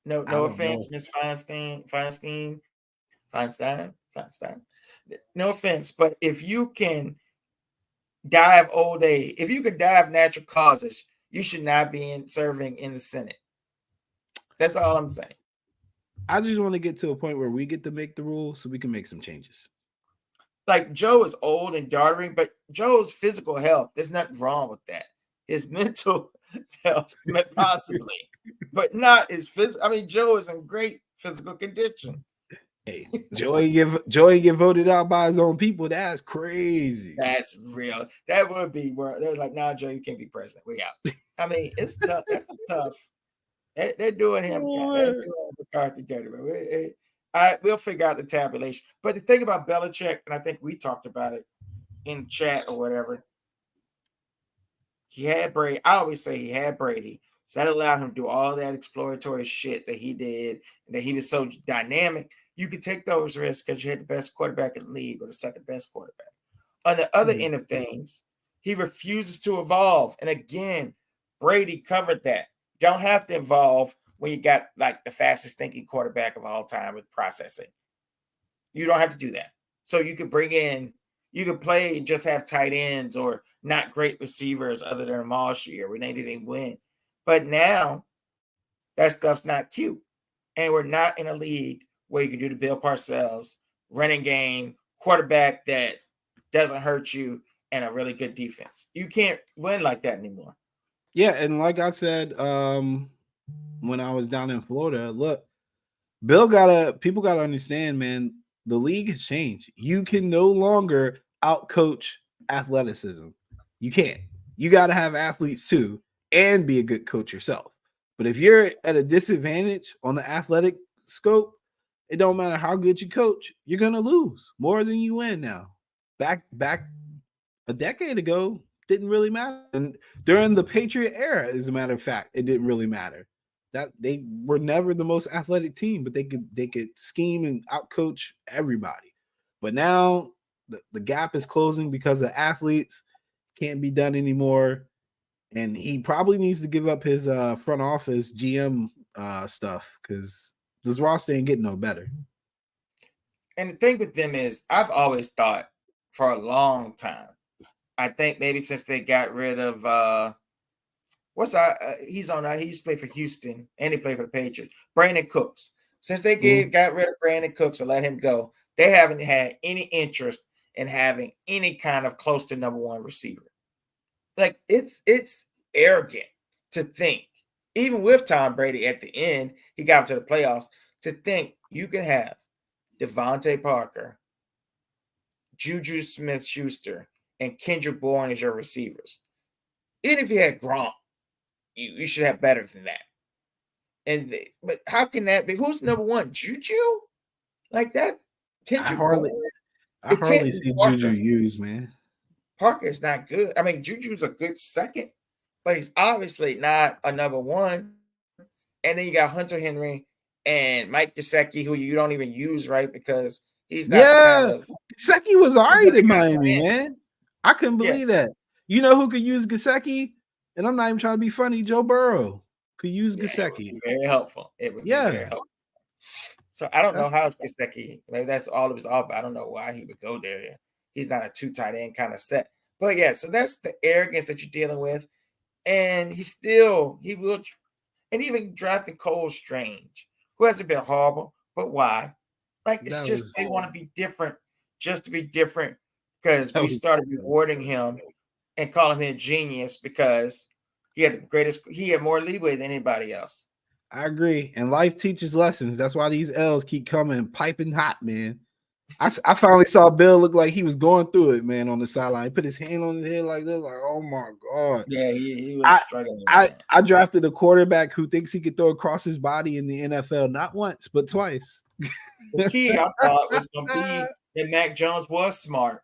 No, I no don't know. offense, Miss Feinstein. No offense, but if you can die of old age, if you could die of natural causes, you should not be serving in the Senate. That's all I'm saying. I just want to get to a point where we get to make the rules so we can make some changes. Like Joe is old and doddering, but Joe's physical health, there's nothing wrong with that. His mental health, possibly, but not his physical. I mean, Joe is in great physical condition. Hey, Joey get voted out by his own people. That's crazy. That's real. That would be where they're like, "Nah, Joe, you can't be president. We out." I mean, it's tough. That's tough. They're doing him. They're doing McCarthy dirty. We'll figure out the tabulation. But the thing about Belichick, and I think we talked about it in chat or whatever, he had Brady. I always say he had Brady. So that allowed him to do all that exploratory shit that he did, and that he was so dynamic. You could take those risks because you had the best quarterback in the league or the second best quarterback. On the other end of things, he refuses to evolve. And again, Brady covered that. Don't have to evolve when you got like the fastest thinking quarterback of all time with processing. You don't have to do that. So you could you could play and just have tight ends or not great receivers other than Malshier when they didn't win. But now that stuff's not cute. And we're not in a league where you can do the Bill Parcells running game, quarterback that doesn't hurt you, and a really good defense. You can't win like that anymore. Yeah, and like I said, when I was down in Florida, look, people gotta understand, man, the league has changed. You can no longer outcoach athleticism. You can't. You gotta have athletes too and be a good coach yourself. But if you're at a disadvantage on the athletic scope, it don't matter how good you coach, you're gonna lose more than you win now. Back a decade ago, didn't really matter. And during the Patriot era, as a matter of fact, it didn't really matter. That they were never the most athletic team, but they could scheme and outcoach everybody. But now the gap is closing because of athletes. Can't be done anymore. And he probably needs to give up his front office GM stuff because this roster ain't getting no better. And the thing with them is, I've always thought for a long time, I think maybe since they got rid of he used to play for Houston and he played for the Patriots, Brandon Cooks. Since they got rid of Brandon Cooks and let him go, they haven't had any interest in having any kind of close to number one receiver. Like it's arrogant to think, even with Tom Brady at the end, he got to the playoffs, to think you can have Devontae Parker, Juju Smith-Schuster, and Kendrick Bourne as your receivers. Even if you had Gronk, you should have better than that. But how can that be? Who's number one? Juju? Like that? Kendrick Bourne? I hardly see Juju used, man. Parker is not good. I mean, Juju's a good second, but he's obviously not a number one. And then you got Hunter Henry and Mike Gesicki, who you don't even use, right? Because he's not Gesicki was all right in Miami, man. I couldn't believe that. You know who could use Gesicki? And I'm not even trying to be funny. Joe Burrow could use Gesicki. It would be very helpful. It would be very helpful. So I don't know how Gesicki, maybe that's all of his off, but I don't know why he would go there. He's not a two tight end kind of set. But yeah, so that's the arrogance that you're dealing with. And he will, and even drafting Cole Strange, who hasn't been horrible, but why? Like, it's just, they want to be different just to be different, because we started rewarding him and calling him a genius because he had more leeway than anybody else. I agree. And life teaches lessons. That's why these L's keep coming piping hot, man. I finally saw Bill look like he was going through it, man, on the sideline. He put his hand on his head like this, like, oh my God. Yeah, he was struggling. I drafted a quarterback who thinks he could throw across his body in the NFL, not once, but twice. The key I thought was going to be that Mac Jones was smart.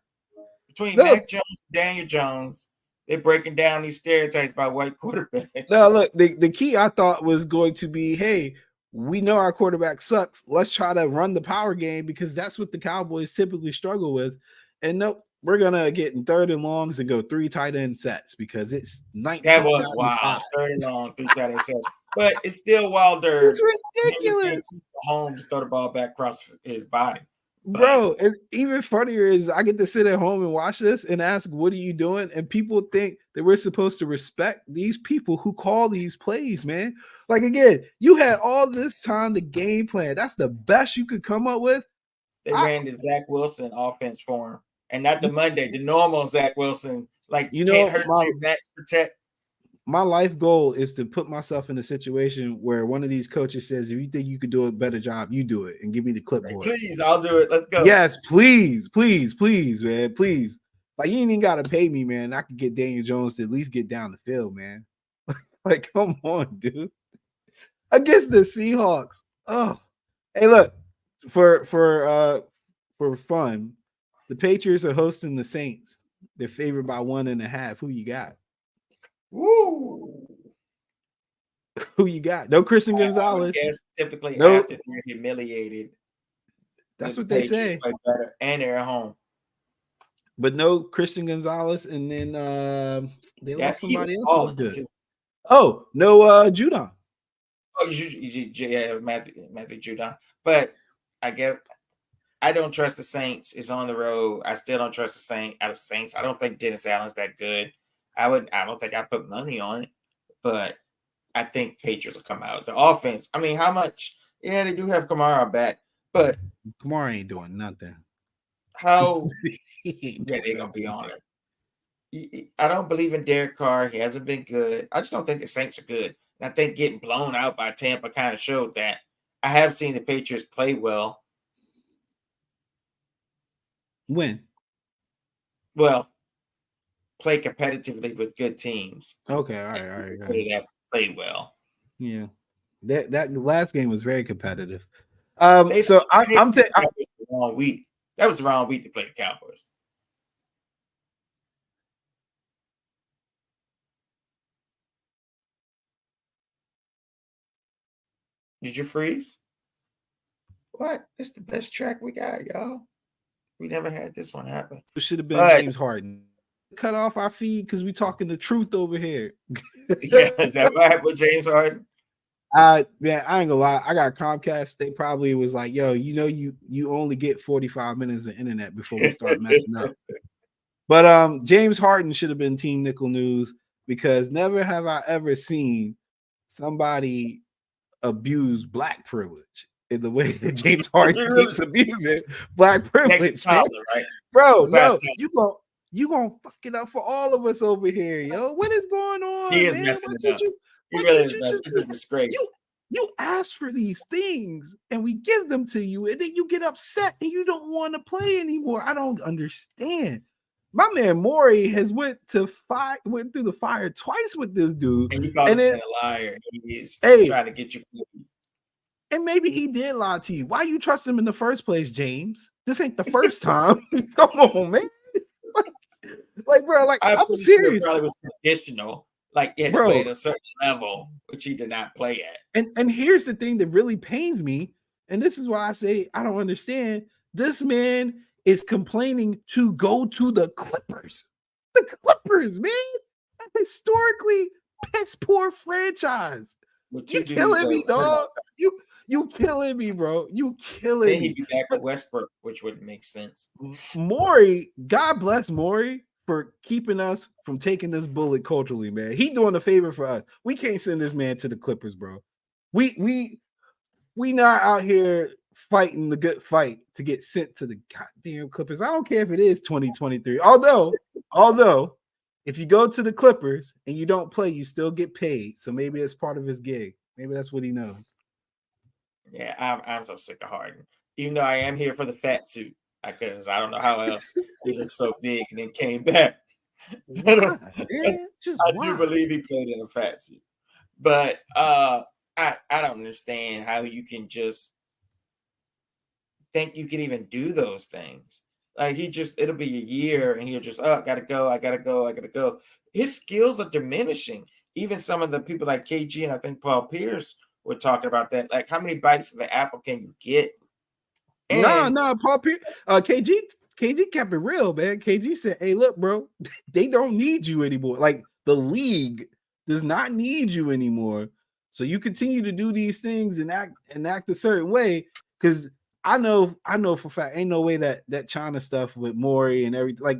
Between Mac Jones and Daniel Jones, they're breaking down these stereotypes by white quarterbacks. No, look, the key I thought was going to be, hey, we know our quarterback sucks. Let's try to run the power game because that's what the Cowboys typically struggle with. And nope, we're gonna get in 3rd and longs and go 3 tight end sets because it's 19. That was wild. 3rd and long, 3 tight end sets. But it's still wilder. It's ridiculous. Holmes throw the ball back across his body. Bro, and even funnier is I get to sit at home and watch this and ask, what are you doing? And people think that we're supposed to respect these people who call these plays, man. Like, again, you had all this time to game plan. That's the best you could come up with. They ran the Zach Wilson offense for him. And not the Monday, the normal Zach Wilson. Like, you know, can't hurt you, max protect. My life goal is to put myself in a situation where one of these coaches says, if you think you could do a better job, you do it and give me the clipboard. Please, I'll do it. Let's go. Yes, please, man. Please. Like, you ain't even got to pay me, man. I could get Daniel Jones to at least get down the field, man. Like, come on, dude. Against the Seahawks. Oh, hey, look, for fun, the Patriots are hosting the Saints. They're favored by 1.5. Who you got? Woo! Who you got? No Christian Gonzalez. Yes, typically nope. After they're humiliated. That's what they say. Play better and they're at home. But no Christian Gonzalez, and then they lost somebody else. Good. Oh, no Judon. Oh, yeah, Matthew Judon. But I guess I don't trust the Saints. It's on the road. I still don't trust the Saints. I don't think Dennis Allen's that good. I don't think I put money on it, but I think Patriots will come out. The offense, I mean, how much? Yeah, they do have Kamara back, but Kamara ain't doing nothing. How? Yeah, they're gonna be on it. I don't believe in Derek Carr. He hasn't been good. I just don't think the Saints are good. And I think getting blown out by Tampa kind of showed that. I have seen the Patriots play well. When? Well, play competitively with good teams. Okay, all right. They have played well. Yeah, that last game was very competitive. So I'm taking the wrong week. That was the wrong week to play the Cowboys. Did you freeze? What? It's the best track we got, y'all. We never had this one happen. It should have been James Harden. Cut off our feed because we talking the truth over here. Yeah, is that what happened with James Harden? Man, I ain't gonna lie. I got Comcast. They probably was like, yo, you only get 45 minutes of internet before we start messing up. But James Harden should have been Team Nickel News because never have I ever seen somebody abuse black privilege in the way that James Harden keeps abusing black privilege. Tyler, right? Bro, no, you gonna fuck it up for all of us over here, yo. What is going on? He is messing it up. He really is messing. This is a disgrace. You ask for these things and we give them to you, and then you get upset and you don't want to play anymore. I don't understand. My man Maury has went through the fire twice with this dude. And you call him a liar. He's trying to get you. And maybe he did lie to you. Why you trust him in the first place, James? This ain't the first time. Come on, man. Like, bro, like I'm serious. Probably was conditional. Like, he had to play at a certain level, which he did not play at. And here's the thing that really pains me, and this is why I say I don't understand. This man is complaining to go to the Clippers. The Clippers, man. A historically piss poor franchise. You killing me, dog. You killing me, bro. You killing me. Then he'd be back with Westbrook, which wouldn't make sense. Maury, God bless Maury for keeping us from taking this bullet culturally, man. He doing a favor for us. We can't send this man to the Clippers, bro. We not out here fighting the good fight to get sent to the goddamn Clippers. I don't care if it is 2023. Although if you go to the Clippers and you don't play, you still get paid. So maybe it's part of his gig. Maybe that's what he knows. Yeah, I'm so sick of Harden. Even though I am here for the fat suit, because I don't know how else he looked so big and then came back. I do believe he played in a fat suit, but I don't understand how you can just think you can even do those things. Like it'll be a year and he'll just, I gotta go. His skills are diminishing. Even some of the people like KG and I think Paul Pierce were talking about that. Like, how many bites of the apple can you get? No, Paul Pierce, KG kept it real, man. KG said, "Hey, look, bro, they don't need you anymore. Like the league does not need you anymore. So you continue to do these things and act a certain way. Because I know for a fact, ain't no way that China stuff with Maury and everything, like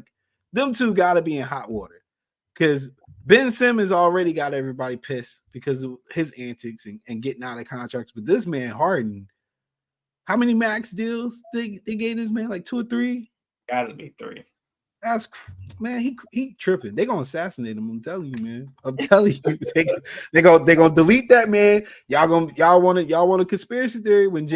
them two got to be in hot water. Because Ben Simmons already got everybody pissed because of his antics and getting out of contracts. But this man Harden." How many max deals they gave this man? Like 2 or 3? Gotta be 3. That's man, he tripping. They gonna assassinate him. I'm telling you, man. I'm telling you, they gonna delete that man. Y'all want a conspiracy theory when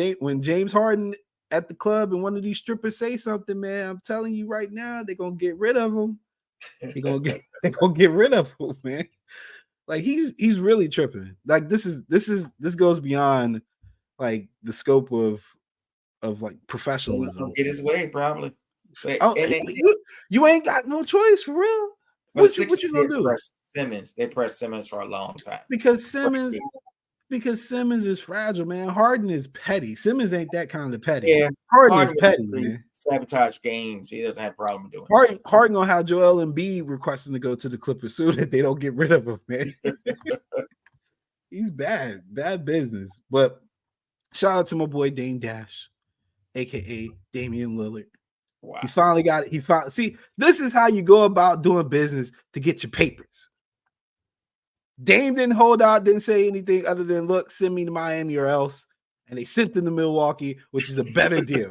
James Harden at the club and one of these strippers say something, man. I'm telling you right now, they're gonna get rid of him. They gonna get rid of him, man. Like he's really tripping. Like this goes beyond like the scope of like professionalism. He's gonna get his way probably. But, you ain't got no choice for real. What you gonna do? They pressed Simmons for a long time Because Simmons is fragile, man. Harden is petty. Simmons ain't that kind of petty. Yeah, Harden is petty, man. Sabotage games. He doesn't have a problem doing. Harden gonna have Joel Embiid requesting to go to the Clippers so that they don't get rid of him, man. He's bad business. But shout out to my boy Dame Dash, aka Damian Lillard. Wow. He finally got it. See, this is how you go about doing business to get your papers. Dame didn't hold out, didn't say anything other than, look, send me to Miami or else. And they sent him to Milwaukee, which is a better deal.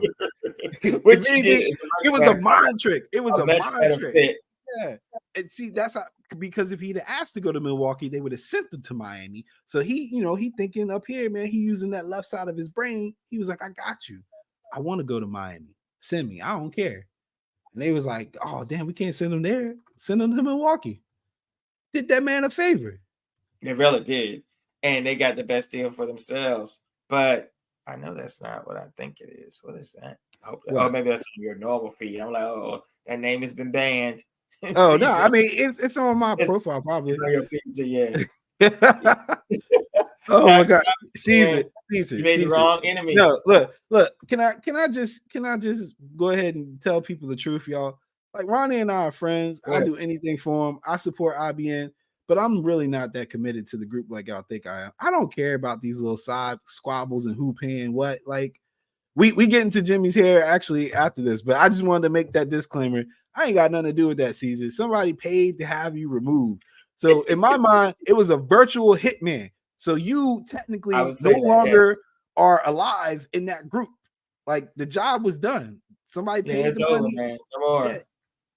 It was a mind trick. It was a mind trick. Fit. Yeah. And see, that's how, because if he'd asked to go to Milwaukee, they would have sent him to Miami. So he thinking up here, man, he using that left side of his brain. He was like, I got you. I want to go to Miami. Send me. I don't care. And they was like, oh, damn, we can't send him there. Send him to Milwaukee. Did that man a favor. They really did. And they got the best deal for themselves. But I know that's not what I think it is. What is that? Maybe that's on your normal feed. I'm like, oh, that name has been banned. Oh, no. I mean, it's on my profile, probably. It's on your feed too, yeah. Oh my God, Caesar, you made the wrong enemies. No, look. Can I just go ahead and tell people the truth, y'all? Like Ronnie and I are friends. I do anything for him. I support IBN, but I'm really not that committed to the group like y'all think I am. I don't care about these little side squabbles and who paying what. Like we get into Jimmy's hair actually after this, but I just wanted to make that disclaimer. I ain't got nothing to do with that, Caesar. Somebody paid to have you removed. So in my mind, it was a virtual hitman. So you technically no longer are alive in that group. Like the job was done. Somebody paid the money. Man. Come on. Yeah,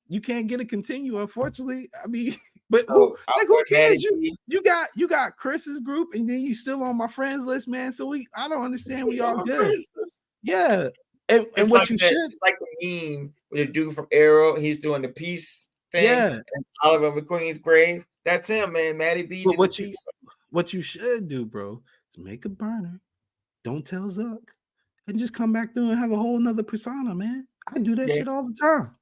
you can't get a continue, unfortunately. I mean, but who cares? You got Chris's group, and then you still on my friends list, man. So I don't understand. We all good. Yeah. And what like it's like the meme with the dude from Arrow, he's doing the peace thing. Yeah. And it's Oliver McQueen's grave. That's him, man. Maddie B. What you should do, bro, is make a burner. Don't tell Zuck. And just come back through and have a whole nother persona, man. I do that shit all the time.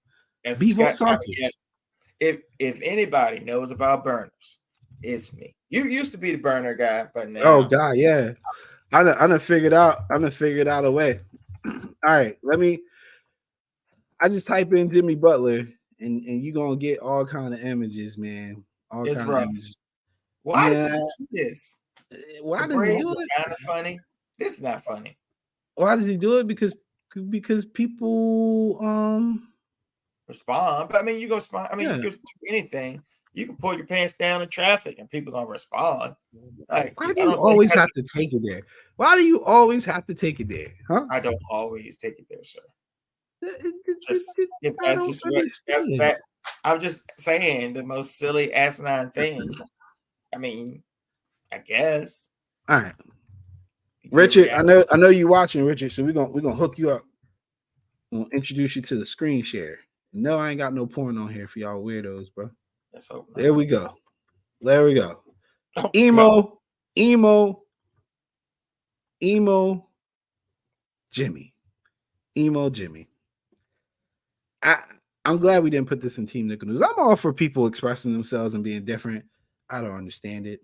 If anybody knows about burners, it's me. You used to be the burner guy, but now. Oh God, yeah. I done figured out a way. All right, I just type in Jimmy Butler and you're gonna get all kind of images, man. It's rough. Why does he do this? Why does he do it? Kind of funny. This is not funny. Why does he do it? Because people respond. But I mean, you go respond. I mean, you can do anything. You can pull your pants down in traffic and people gonna respond. Like, why do you always have to take it there? Why do you always have to take it there? Huh? I don't always take it there, sir. That's that. I'm just saying the most silly asinine thing. I mean, I guess. All right, Richard. I know you watching, Richard. So we're gonna hook you up. We'll introduce you to the screen share. No, I ain't got no porn on here for y'all weirdos, bro. Let's hope not. There we go. Emo Jimmy. I'm glad we didn't put this in Team Nickel News. I'm all for people expressing themselves and being different. I don't understand it.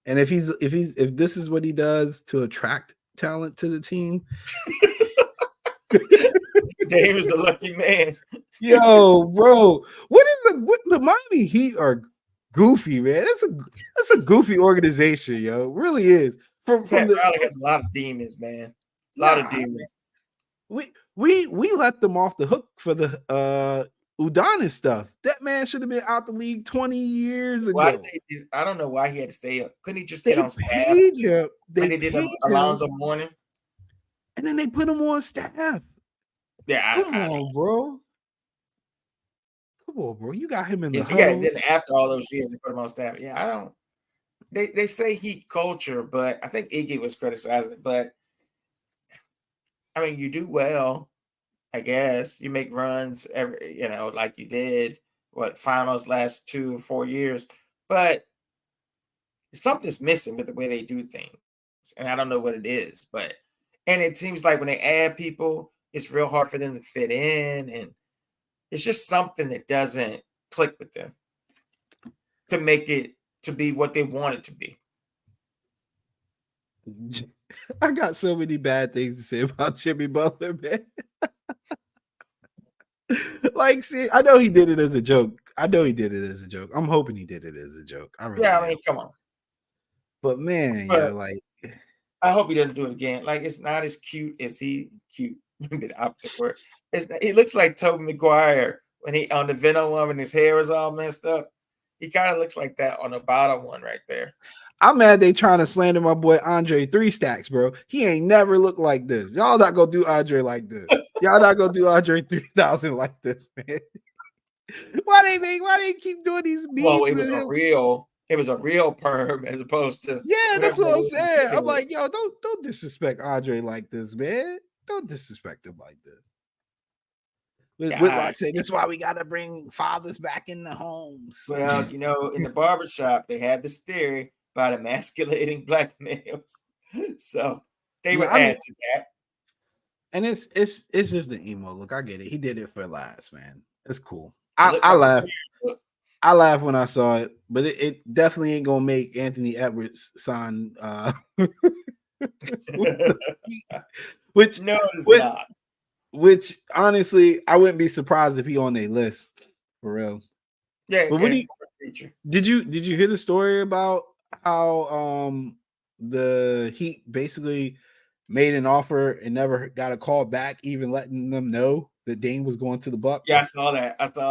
And if this is what he does to attract talent to the team, Dame is the lucky man. yo, bro, what the Miami Heat are goofy, man. That's a goofy organization, yo. It really is. From Pat the Riley has a lot of demons, man. A lot of nah, demons. we let them off the hook for the Udonis stuff. That man should have been out the league 20 years Why ago. did they? I don't know why he had to stay up. Couldn't he just They get on staff? paid him. Like they did Alonzo Mourning. And then they put him on staff. Yeah, Come on, bro. Come on, bro. You got him in the yeah. huddles. Then after all those years, they put him on staff. Yeah, I don't. They say Heat culture, but I think Iggy was criticizing it. But I mean, you do well, I guess. You make runs every, like you did. What finals last 2 or 4 years, but something's missing with the way they do things, and I don't know what it is. And it seems like when they add people, it's real hard for them to fit in, and it's just something that doesn't click with them to make it to be what they want it to be. I got so many bad things to say about Jimmy Butler, man. Like, see, I know he did it as a joke. I'm hoping he did it as a joke. I mean, come on. But man, yeah, like I hope he doesn't do it again. Like, it's not as cute as he cute. The opposite word. He looks like Tobey Maguire when he on the Venom one and his hair is all messed up. He kind of looks like that on the bottom one right there. I'm mad they trying to slander my boy Andre 3 Stacks, bro. He ain't never looked like this. Y'all not gonna do Andre like this. Y'all not gonna do Andre 3000 like this, man. Why they keep doing these memes? Well, it was a real perm as opposed to that's what I'm saying. I'm like, yo, don't disrespect Andre like this, man. Don't disrespect him like this. Whitlock said, "This is why we got to bring fathers back in the homes." Well, in the barbershop, they had this theory about emasculating black males, so they would add to that. And it's just the emo look. I get it. He did it for laughs, man. It's cool. I laughed. I laughed when I saw it, but it definitely ain't gonna make Anthony Edwards sign. Which no, it's not. Which honestly, I wouldn't be surprised if he on their list for real. Yeah. But did you hear the story about how the Heat basically made an offer and never got a call back, even letting them know that Dame was going to the Bucks? Yeah, I saw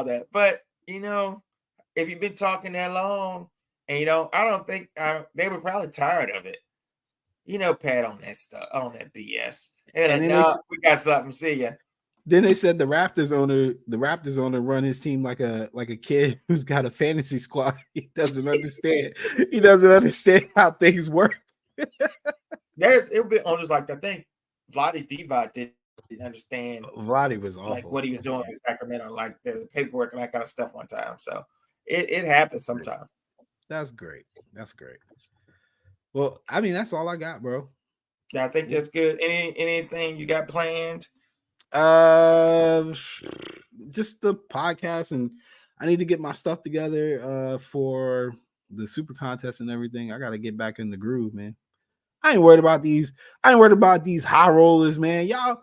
that. But if you've been talking that long, and I don't think they were probably tired of it. Pat on that stuff, on that BS. And like, no, we got something. See ya. Then they said the Raptors owner run his team like a kid who's got a fantasy squad. He doesn't understand. He doesn't understand how things work. It'll be owners like that. I think Vlade Divac didn't understand. Vlade was awful. Like what he was doing in Sacramento, like the paperwork and that kind of stuff one time. So it happens sometimes. That's great. Well, I mean, that's all I got, bro. Yeah, I think that's good. Anything you got planned? Just the podcast, and I need to get my stuff together for the super contest and everything. I got to get back in the groove, man. I ain't worried about these high rollers, man. Y'all,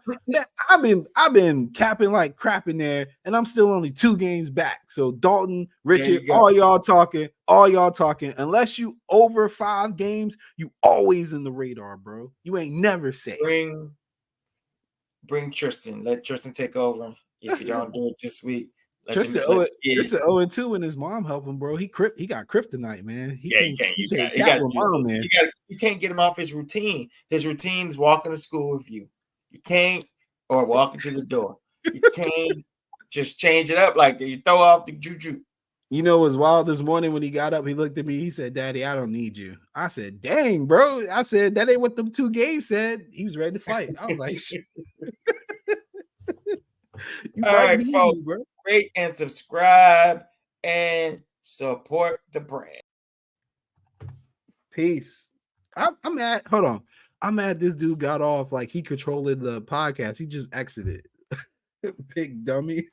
man, I've been capping like crap in there, and I'm still only 2 games back. So Dalton, Richard, all y'all talking. Unless you over 5 games, you always in the radar, bro. You ain't never safe. Bring Tristan. Let Tristan take over if you don't do it this week. Tristan 0-2 and his mom help him, bro. He got kryptonite, man. You can't get him off his routine. His routine is walking to school with you. You can't, or walking to the door. You can't just change it up like that. You throw off the juju. It was wild this morning when he got up. He looked at me. He said, "Daddy, I don't need you." I said, "Dang, bro." I said, "That ain't what them 2 games said." He was ready to fight. I was like, all right, folks, bro. Rate and subscribe and support the brand. Peace. I'm mad. Hold on. I'm mad this dude got off like he controlled the podcast. He just exited. Big dummy.